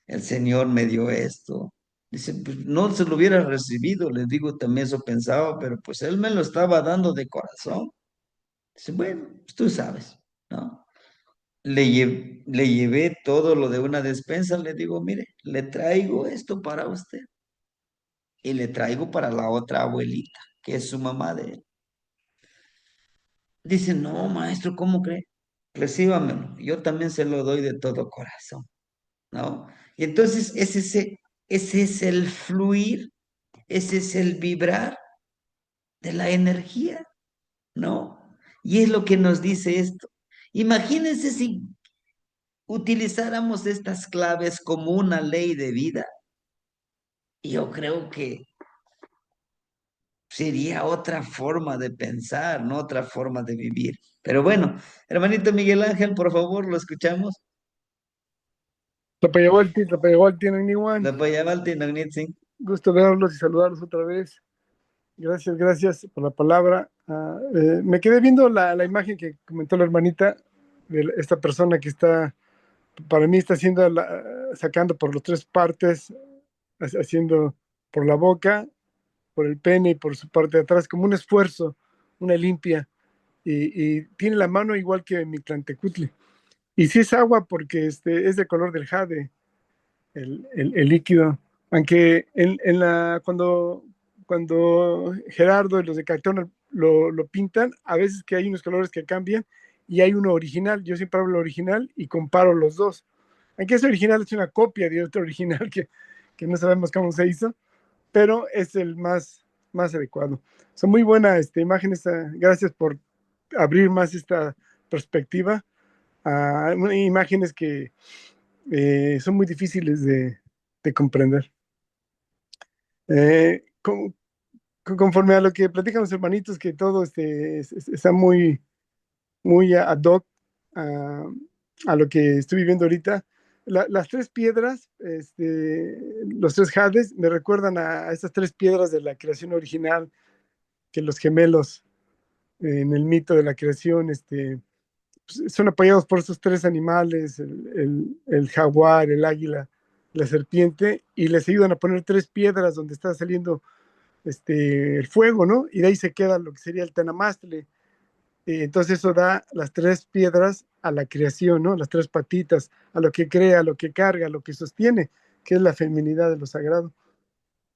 el Señor me dio esto. Dice, pues no se lo hubiera recibido, le digo, también eso pensaba, pero pues Él me lo estaba dando de corazón. Dice, bueno, pues tú sabes, ¿no? Le llevé todo lo de una despensa, le digo, mire, le traigo esto para usted y le traigo para la otra abuelita, que es su mamá de él. Dice, no, maestro, ¿cómo cree? Recíbamelo, yo también se lo doy de todo corazón, ¿no? Y entonces ese es el fluir, ese es el vibrar de la energía, ¿no? Y es lo que nos dice esto. Imagínense si utilizáramos estas claves como una ley de vida. Yo creo que sería otra forma de pensar, ¿no? Otra forma de vivir. Pero bueno, hermanito Miguel Ángel, por favor, lo escuchamos. Tlapayagualti, Naniwan. La Payabalti, Nagnitzin. Gusto verlos y saludarlos otra vez. Gracias por la palabra. Me quedé viendo la imagen que comentó la hermanita de esta persona que está, para mí está haciendo, sacando por las tres partes, haciendo por la boca, por el pene y por su parte de atrás, como un esfuerzo, una limpia. Y tiene la mano igual que mi Tlantecutli. Y sí es agua porque es de color del jade, el líquido. Aunque cuando Gerardo y los de cartón lo pintan, a veces que hay unos colores que cambian y hay uno original. Yo siempre hablo original y comparo los dos. Aunque ese original es una copia de otro original que no sabemos cómo se hizo, pero es el más adecuado. Son muy buenas imágenes. Gracias por abrir más esta perspectiva a imágenes que son muy difíciles de comprender. Conforme a lo que platican los hermanitos, que todo está muy ad hoc a lo que estoy viviendo ahorita. Las tres piedras, los tres jades, me recuerdan a estas tres piedras de la creación original, que los gemelos en el mito de la creación pues, son apoyados por esos tres animales, el jaguar, el águila, la serpiente, y les ayudan a poner tres piedras donde está saliendo el fuego, ¿no? Y de ahí se queda lo que sería el Tenamastle. Entonces eso da las 3 piedras a la creación, ¿no? Las 3 patitas, a lo que crea, a lo que carga, a lo que sostiene, que es la feminidad de lo sagrado,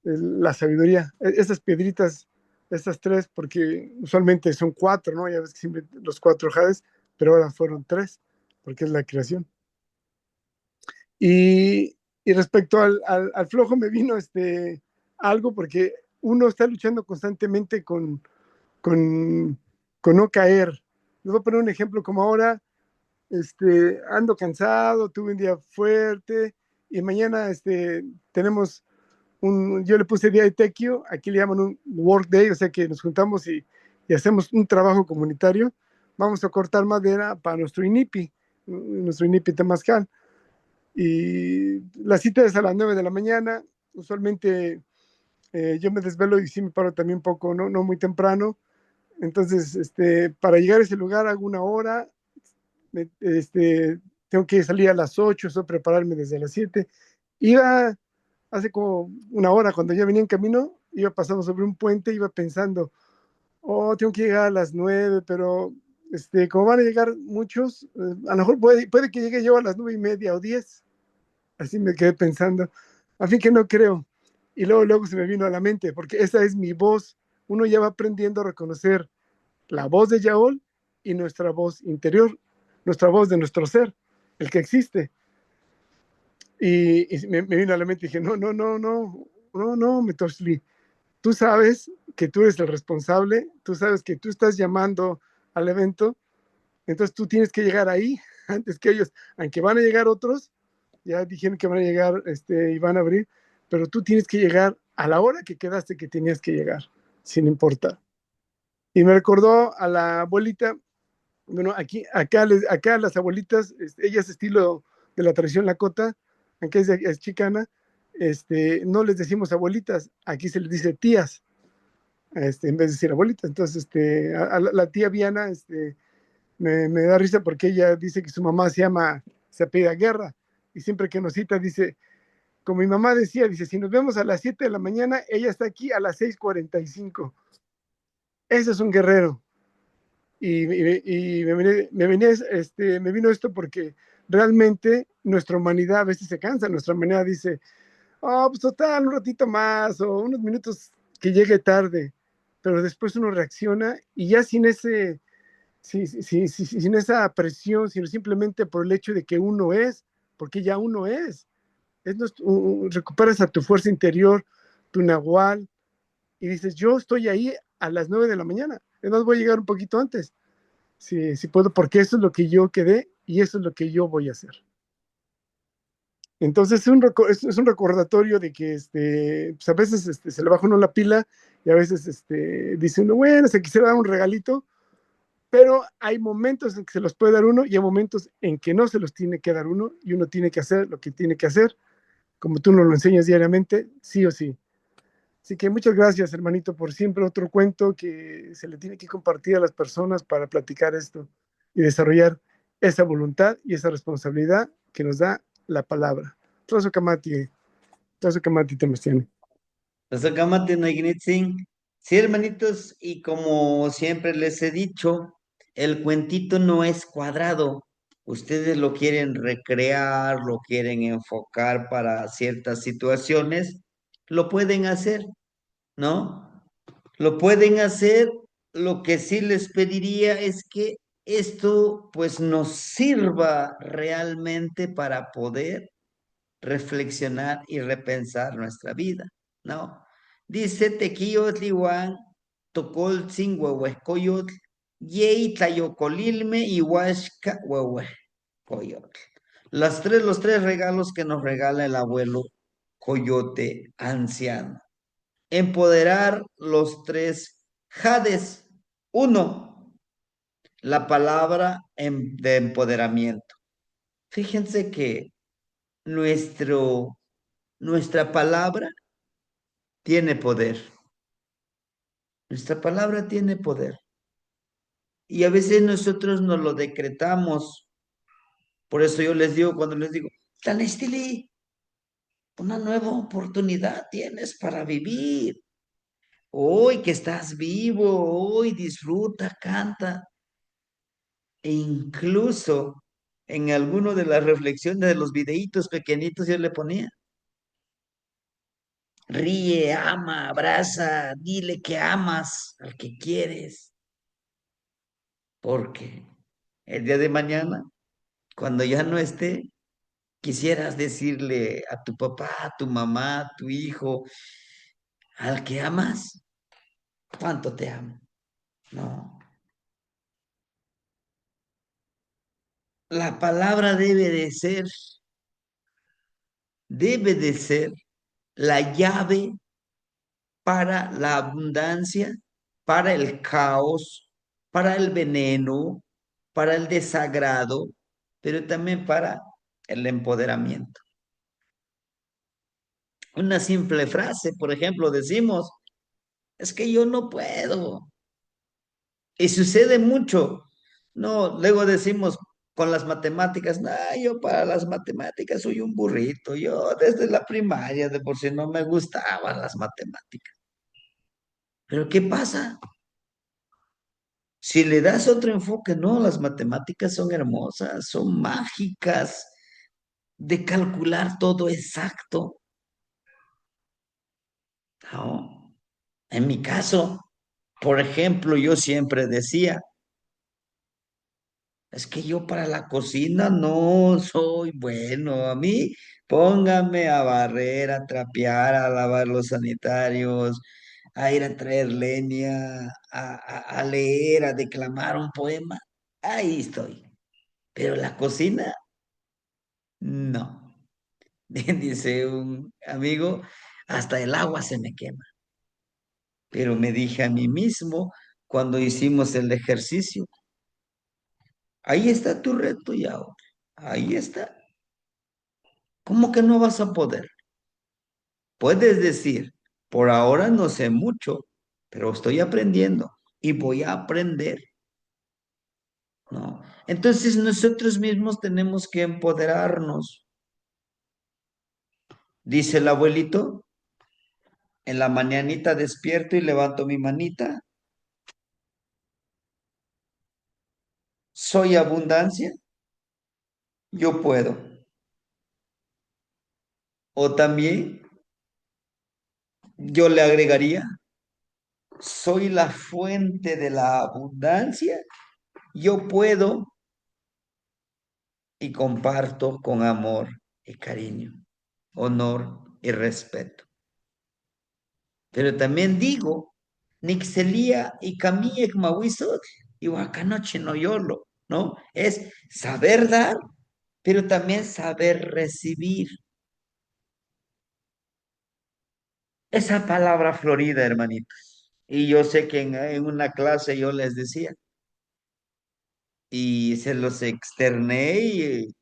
la sabiduría. Esas piedritas, estas 3, porque usualmente son 4, ¿no? Ya ves que siempre los 4 jades, pero ahora fueron 3, porque es la creación. Y respecto al flojo me vino algo, porque uno está luchando constantemente con, con no caer. Les voy a poner un ejemplo como ahora, ando cansado, tuve un día fuerte y mañana tenemos yo le puse día de tequio, aquí le llaman un work day, o sea que nos juntamos y hacemos un trabajo comunitario. Vamos a cortar madera para nuestro inipi temazcal. Y la cita es a las 9 de la mañana. Usualmente yo me desvelo y sí me paro también un poco, no muy temprano. Entonces, para llegar a ese lugar hago una hora, tengo que salir a las 8, eso prepararme desde las 7. Iba hace como una hora, cuando ya venía en camino, iba pasando sobre un puente, iba pensando, oh, tengo que llegar a las 9, pero como van a llegar muchos, a lo mejor puede que llegue yo a las 9:30 o 10. Así me quedé pensando, a fin que no creo. Y luego se me vino a la mente, porque esa es mi voz. Uno ya va aprendiendo a reconocer la voz de Yaol y nuestra voz interior, nuestra voz de nuestro ser, el que existe. Y me vino a la mente y dije, no, Metoshli, tú sabes que tú eres el responsable, tú sabes que tú estás llamando al evento, entonces tú tienes que llegar ahí antes que ellos, aunque van a llegar otros, ya dijeron que van a llegar y van a abrir, pero tú tienes que llegar a la hora que quedaste que tenías que llegar, sin importar. Y me recordó a la abuelita. Bueno, acá las abuelitas, ellas estilo de la tradición Lakota, aunque es chicana, no les decimos abuelitas, aquí se les dice tías, en vez de decir abuelitas. Entonces, a la tía Viana, me da risa porque ella dice que su mamá se apellida Guerra, y siempre que nos cita dice, como mi mamá decía, dice, si nos vemos a las 7 de la mañana, ella está aquí a las 6:45. Ese es un guerrero. Y me vino esto porque realmente nuestra humanidad a veces se cansa, nuestra humanidad dice, oh, pues total, un ratito más o unos minutos que llegue tarde, pero después uno reacciona y ya sin esa presión, sino simplemente por el hecho de que uno es, porque ya uno recuperas a tu fuerza interior, tu nahual, y dices, yo estoy ahí a las 9 de la mañana, además voy a llegar un poquito antes. Sí puedo, porque eso es lo que yo quedé y eso es lo que yo voy a hacer. Entonces es un recordatorio de que pues a veces se le baja uno la pila y a veces dice uno, bueno, se quisiera dar un regalito, pero hay momentos en que se los puede dar uno y hay momentos en que no se los tiene que dar uno y uno tiene que hacer lo que tiene que hacer, como tú nos lo enseñas diariamente, sí o sí. Así que muchas gracias, hermanito, por siempre otro cuento que se le tiene que compartir a las personas para platicar esto y desarrollar esa voluntad y esa responsabilidad que nos da la palabra. Todo eso Kamati te tiene. Sácamate, Noignitzin. Sí, hermanitos, y como siempre les he dicho, el cuentito no es cuadrado. Ustedes lo quieren recrear, lo quieren enfocar para ciertas situaciones, lo pueden hacer, ¿no? Lo pueden hacer. Lo que sí les pediría es que esto pues nos sirva realmente para poder reflexionar y repensar nuestra vida, ¿no? Dice Tequiyotl Iwan, Tocoltzin Huehuescoyotl, Yei Tlayocolilme y Huasca Huehuescoyotl. Los tres regalos que nos regala el abuelo Coyote anciano. Empoderar los tres jades. Uno, la palabra de empoderamiento. Fíjense que nuestro nuestra palabra tiene poder. Nuestra palabra tiene poder. Y a veces nosotros nos lo decretamos. Por eso yo les digo, cuando les digo, Tanestili, una nueva oportunidad tienes para vivir. Hoy que estás vivo, hoy disfruta, canta. E incluso en alguno de las reflexiones de los videitos pequeñitos yo le ponía, ríe, ama, abraza, dile que amas al que quieres, porque el día de mañana, cuando ya no esté, quisieras decirle a tu papá, a tu mamá, a tu hijo, al que amas, cuánto te amo. No, la palabra debe de ser la llave para la abundancia, para el caos, para el veneno, para el desagrado, pero también para el empoderamiento. Una simple frase, por ejemplo, decimos, es que yo no puedo. Y sucede mucho. No, luego decimos con las matemáticas, no, yo para las matemáticas soy un burrito. Yo desde la primaria de por sí no me gustaban las matemáticas. Pero ¿qué pasa? Si le das otro enfoque, no, las matemáticas son hermosas, son mágicas, de calcular todo exacto. ¿No? En mi caso, por ejemplo, yo siempre decía, es que yo para la cocina no soy bueno. A mí póngame a barrer, a trapear, a lavar los sanitarios, a ir a traer leña, a leer, a declamar un poema. Ahí estoy. Pero la cocina, no. Dice un amigo, hasta el agua se me quema. Pero me dije a mí mismo cuando hicimos el ejercicio, ahí está tu reto ya. Ahí está. ¿Cómo que no vas a poder? Puedes decir, por ahora no sé mucho, pero estoy aprendiendo y voy a aprender, ¿no? Entonces nosotros mismos tenemos que empoderarnos. Dice el abuelito, en la mañanita despierto y levanto mi manita. Soy abundancia, yo puedo. O también yo le agregaría, soy la fuente de la abundancia, yo puedo y comparto con amor y cariño, honor y respeto. Pero también digo, Nixelia y Camille Mawisot y Wakanoche no yolo, ¿no? Es saber dar, pero también saber recibir. Esa palabra florida, hermanitos. Y yo sé que en una clase yo les decía, y se los externé y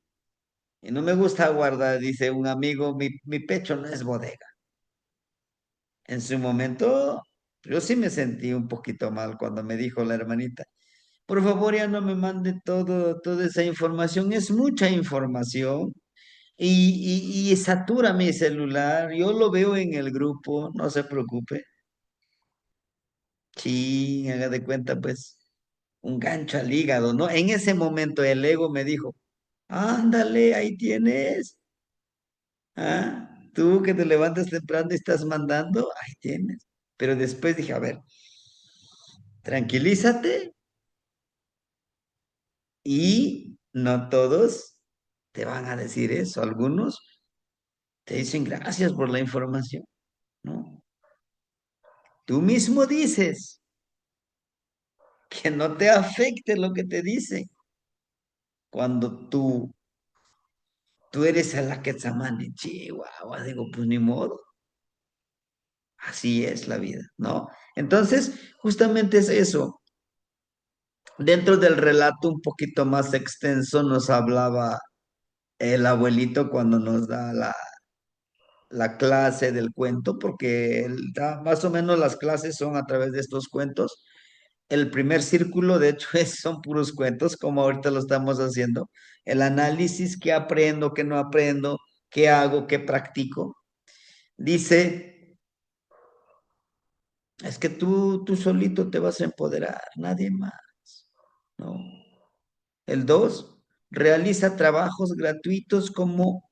no me gusta guardar, dice un amigo, mi pecho no es bodega. En su momento, yo sí me sentí un poquito mal cuando me dijo la hermanita, por favor ya no me mande toda esa información, es mucha información y satura mi celular, yo lo veo en el grupo, no se preocupe. Sí, haga de cuenta, pues, un gancho al hígado, ¿no? En ese momento el ego me dijo, ándale, ahí tienes. Ah, tú que te levantas temprano y estás mandando, ahí tienes. Pero después dije, a ver, tranquilízate y no todos te van a decir eso. Algunos te dicen gracias por la información, ¿no? Tú mismo dices que no te afecte lo que te dicen cuando tú eres a la Quetzamani, chihuahua, digo, pues ni modo, así es la vida, ¿no? Entonces, justamente es eso. Dentro del relato un poquito más extenso nos hablaba el abuelito cuando nos da la clase del cuento, porque más o menos las clases son a través de estos cuentos. El primer círculo, de hecho, son puros cuentos, como ahorita lo estamos haciendo. El análisis, qué aprendo, qué no aprendo, qué hago, qué practico. Dice, Es que tú solito te vas a empoderar, nadie más, ¿no? El 2, realiza trabajos gratuitos como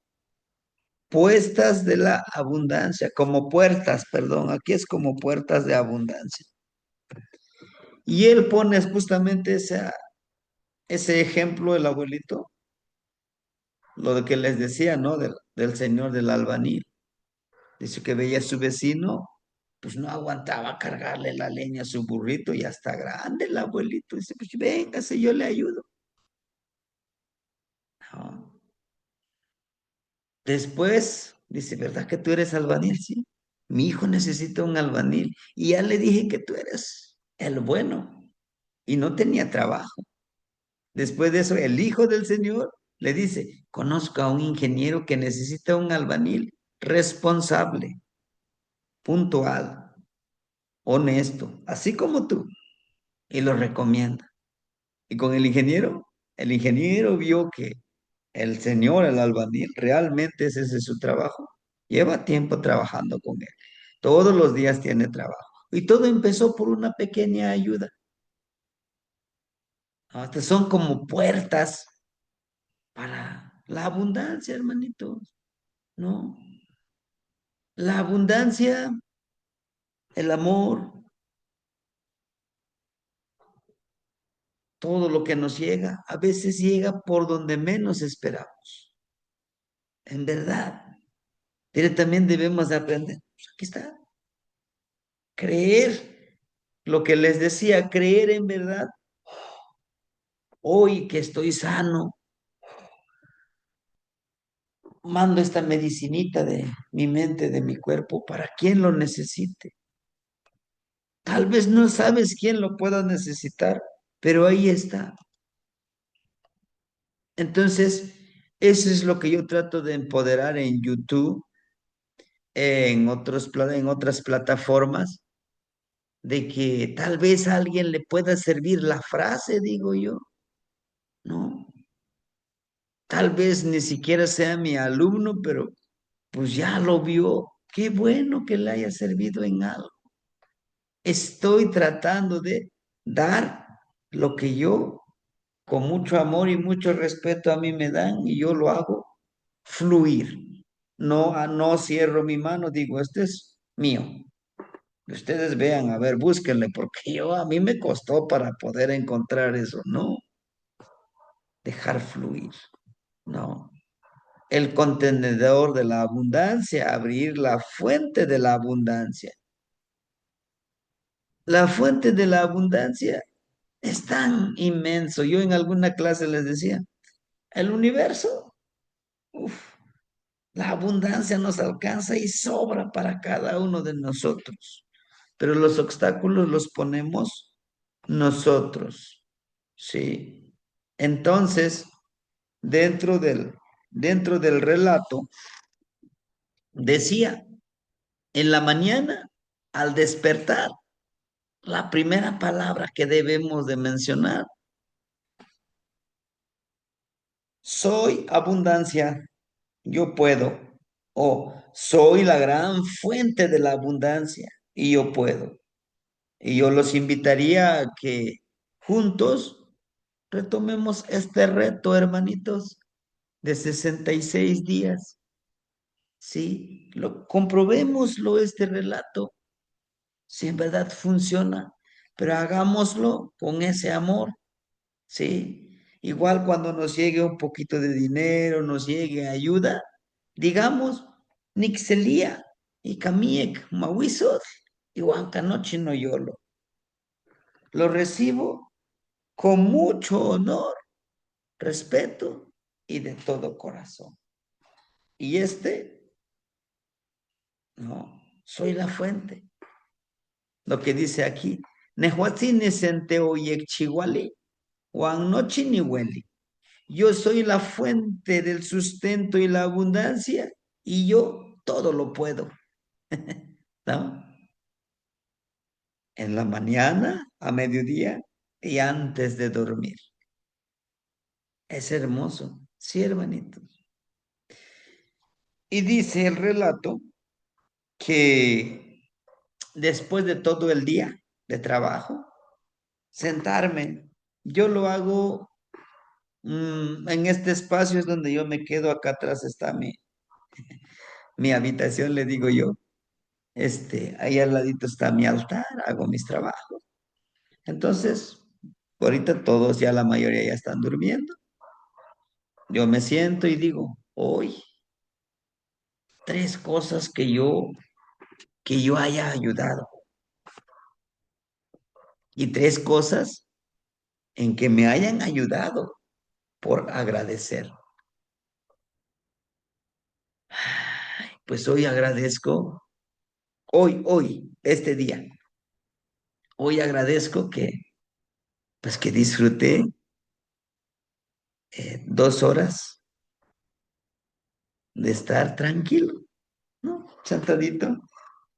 puestas de la abundancia, como puertas, perdón, aquí es como puertas de abundancia. Y él pone justamente ese ejemplo, el abuelito, lo de que les decía, ¿no? Del señor del albañil. Dice que veía a su vecino, pues no aguantaba cargarle la leña a su burrito y hasta grande el abuelito. Dice, pues véngase, yo le ayudo. No. Después, dice, ¿verdad que tú eres albañil? Sí. Mi hijo necesita un albañil. Y ya le dije que tú eres el bueno. Y no tenía trabajo. Después de eso, el hijo del señor le dice, conozco a un ingeniero que necesita un albañil responsable, puntual, honesto, así como tú. Y lo recomienda. Y con el ingeniero vio que el señor, el albañil, realmente ese es su trabajo. Lleva tiempo trabajando con él. Todos los días tiene trabajo. Y todo empezó por una pequeña ayuda. ¿No? Estas son como puertas para la abundancia, hermanitos, ¿no? La abundancia, el amor, todo lo que nos llega, a veces llega por donde menos esperamos. En verdad. Pero también debemos de aprender. Pues aquí está. Creer lo que les decía, creer en verdad. Hoy que estoy sano, mando esta medicinita de mi mente, de mi cuerpo, para quien lo necesite. Tal vez no sabes quién lo pueda necesitar, pero ahí está. Entonces, eso es lo que yo trato de empoderar en YouTube, en otras plataformas, de que tal vez a alguien le pueda servir la frase, digo yo, ¿no? Tal vez ni siquiera sea mi alumno, pero pues ya lo vio. Qué bueno que le haya servido en algo. Estoy tratando de dar lo que yo, con mucho amor y mucho respeto, a mí me dan y yo lo hago fluir. No, no cierro mi mano, digo, este es mío. Ustedes vean, a ver, búsquenle, porque yo a mí me costó para poder encontrar eso, no, dejar fluir, no. El contenedor de la abundancia, abrir la fuente de la abundancia. La fuente de la abundancia es tan inmenso. Yo en alguna clase les decía, el universo, uf, la abundancia nos alcanza y sobra para cada uno de nosotros. Pero los obstáculos los ponemos nosotros, ¿sí? Entonces, dentro dentro del relato, decía, en la mañana, al despertar, la primera palabra que debemos de mencionar, soy abundancia, yo puedo, o soy la gran fuente de la abundancia y yo puedo. Y yo los invitaría a que juntos retomemos este reto, hermanitos, de 66 días. Sí, comprobémoslo este relato, si en verdad funciona, pero hagámoslo con ese amor, ¿sí? Igual cuando nos llegue un poquito de dinero, nos llegue ayuda, digamos, Nixelia y Kamiek, Mawisot y Huancanoche no yolo. Lo recibo con mucho honor, respeto y de todo corazón. Y no, soy la fuente. Lo que dice aquí, Nehuatzin senteo yekchihuali, Juan nochi ni hueli. Yo soy la fuente del sustento y la abundancia y yo todo lo puedo, ¿no? En la mañana, a mediodía y antes de dormir. Es hermoso, sí, hermanitos. Y dice el relato que después de todo el día de trabajo, sentarme. Yo lo hago en este espacio es donde yo me quedo, acá atrás está mi habitación, le digo yo. Ahí al ladito está mi altar, hago mis trabajos. Entonces, ahorita todos, ya la mayoría ya están durmiendo. Yo me siento y digo, hoy, tres cosas que yo haya ayudado y tres cosas en que me hayan ayudado por agradecer. Pues hoy agradezco, este día, hoy agradezco pues que disfruté 2 horas de estar tranquilo, ¿no? Sentadito,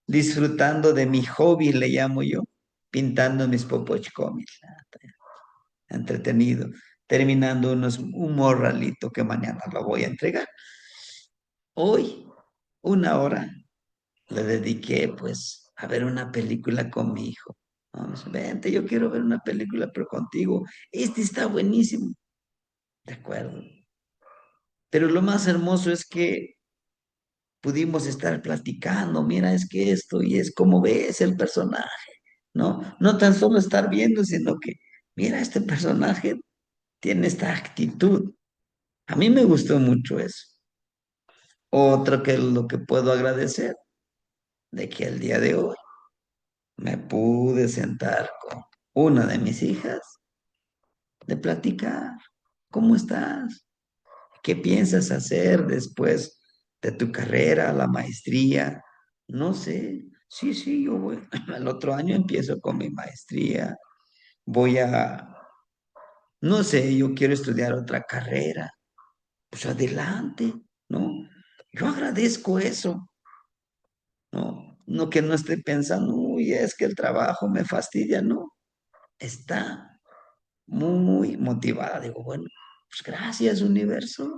disfrutando de mi hobby, le llamo yo, pintando mis popochcomis, entretenido, terminando un morralito que mañana lo voy a entregar. Hoy, 1 hora, le dediqué pues a ver una película con mi hijo. Vamos, vente, yo quiero ver una película, pero contigo. Este está buenísimo. De acuerdo. Pero lo más hermoso es que pudimos estar platicando, mira, es que esto y es como ves el personaje, ¿no? No tan solo estar viendo, sino que, mira, este personaje tiene esta actitud. A mí me gustó mucho eso. Otro que lo que puedo agradecer, de que el día de hoy me pude sentar con una de mis hijas, de platicar, ¿cómo estás? ¿Qué piensas hacer después de tu carrera, la maestría? No sé. Sí, sí, yo voy. El otro año empiezo con mi maestría. Voy no sé, yo quiero estudiar otra carrera. Pues adelante, ¿no? Yo agradezco eso, ¿no? No que no esté pensando, uy, es que el trabajo me fastidia, no. Está muy motivada. Digo, bueno, pues gracias, universo.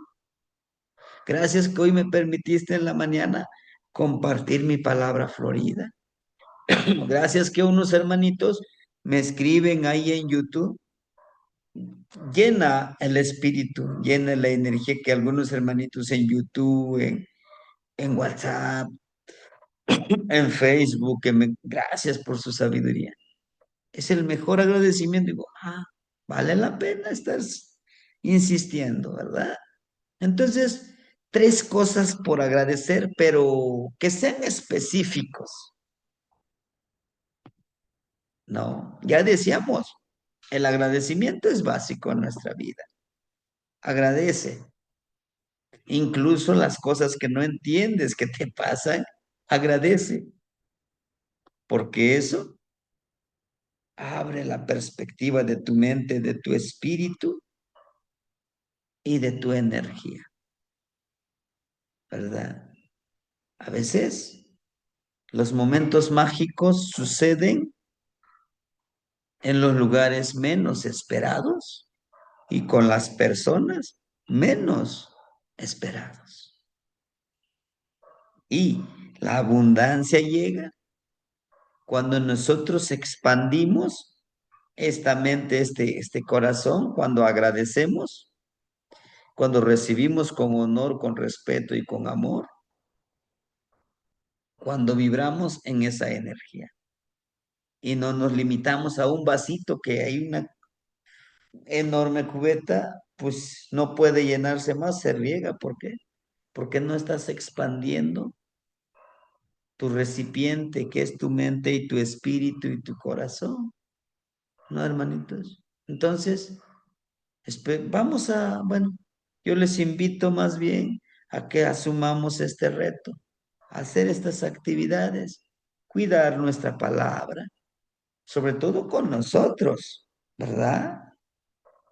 Gracias que hoy me permitiste en la mañana compartir mi palabra florida. Gracias que unos hermanitos me escriben ahí en YouTube. Llena el espíritu, llena la energía que algunos hermanitos en YouTube, en WhatsApp, en Facebook, gracias por su sabiduría. Es el mejor agradecimiento. Digo, vale la pena estar insistiendo, ¿verdad? Entonces, tres cosas por agradecer, pero que sean específicos, ¿no? Ya decíamos, el agradecimiento es básico en nuestra vida. Agradece. Incluso las cosas que no entiendes que te pasan, agradece, porque eso abre la perspectiva de tu mente, de tu espíritu y de tu energía, ¿verdad? A veces los momentos mágicos suceden en los lugares menos esperados y con las personas menos esperados. Y la abundancia llega cuando nosotros expandimos esta mente, este corazón, cuando agradecemos, cuando recibimos con honor, con respeto y con amor, cuando vibramos en esa energía. Y no nos limitamos a un vasito que hay una enorme cubeta, pues no puede llenarse más, se riega. ¿Por qué? Porque no estás expandiendo tu recipiente, que es tu mente y tu espíritu y tu corazón. ¿No, hermanitos? Entonces, bueno, yo les invito más bien a que asumamos este reto, a hacer estas actividades, cuidar nuestra palabra, sobre todo con nosotros, ¿verdad?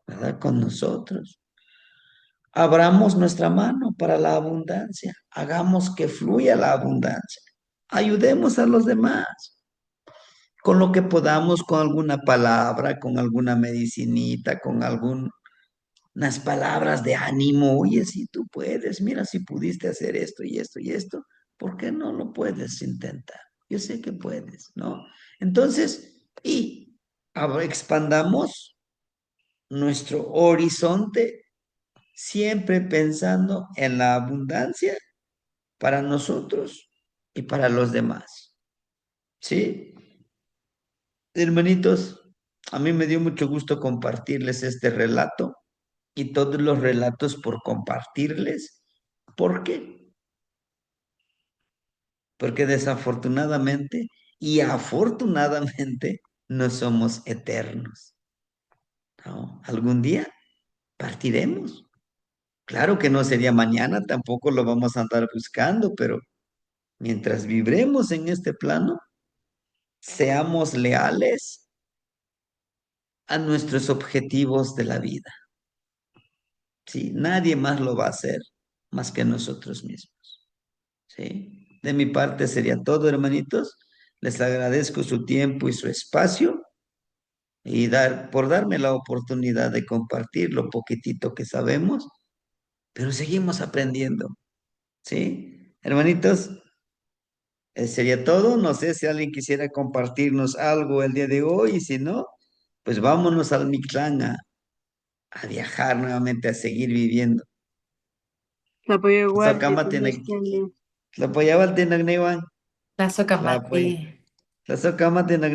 ¿Verdad? Con nosotros. Abramos nuestra mano para la abundancia, hagamos que fluya la abundancia, ayudemos a los demás con lo que podamos, con alguna palabra, con alguna medicinita, con algunas palabras de ánimo. Oye, si tú puedes, mira, si pudiste hacer esto y esto y esto, ¿por qué no lo puedes intentar? yo sé que puedes, ¿no? Entonces, y ahora expandamos nuestro horizonte siempre pensando en la abundancia para nosotros y para los demás, ¿sí? Hermanitos, a mí me dio mucho gusto compartirles este relato y todos los relatos por compartirles. ¿Por qué? Porque desafortunadamente y afortunadamente no somos eternos, ¿no? Algún día partiremos. Claro que no sería mañana, tampoco lo vamos a andar buscando, pero mientras vibremos en este plano, seamos leales a nuestros objetivos de la vida. ¿Sí? Nadie más lo va a hacer más que nosotros mismos. ¿Sí? De mi parte sería todo, hermanitos. Les agradezco su tiempo y su espacio y por darme la oportunidad de compartir lo poquitito que sabemos, pero seguimos aprendiendo. ¿Sí? Hermanitos, sería todo. No sé si alguien quisiera compartirnos algo el día de hoy y si no, pues vámonos al Mictlán a viajar nuevamente, a seguir viviendo. Tlapoyahualti, Tlazocama tiene, Temexcali. Tlapoyawal tiene, Tlazohcamati. Tlacocama tiene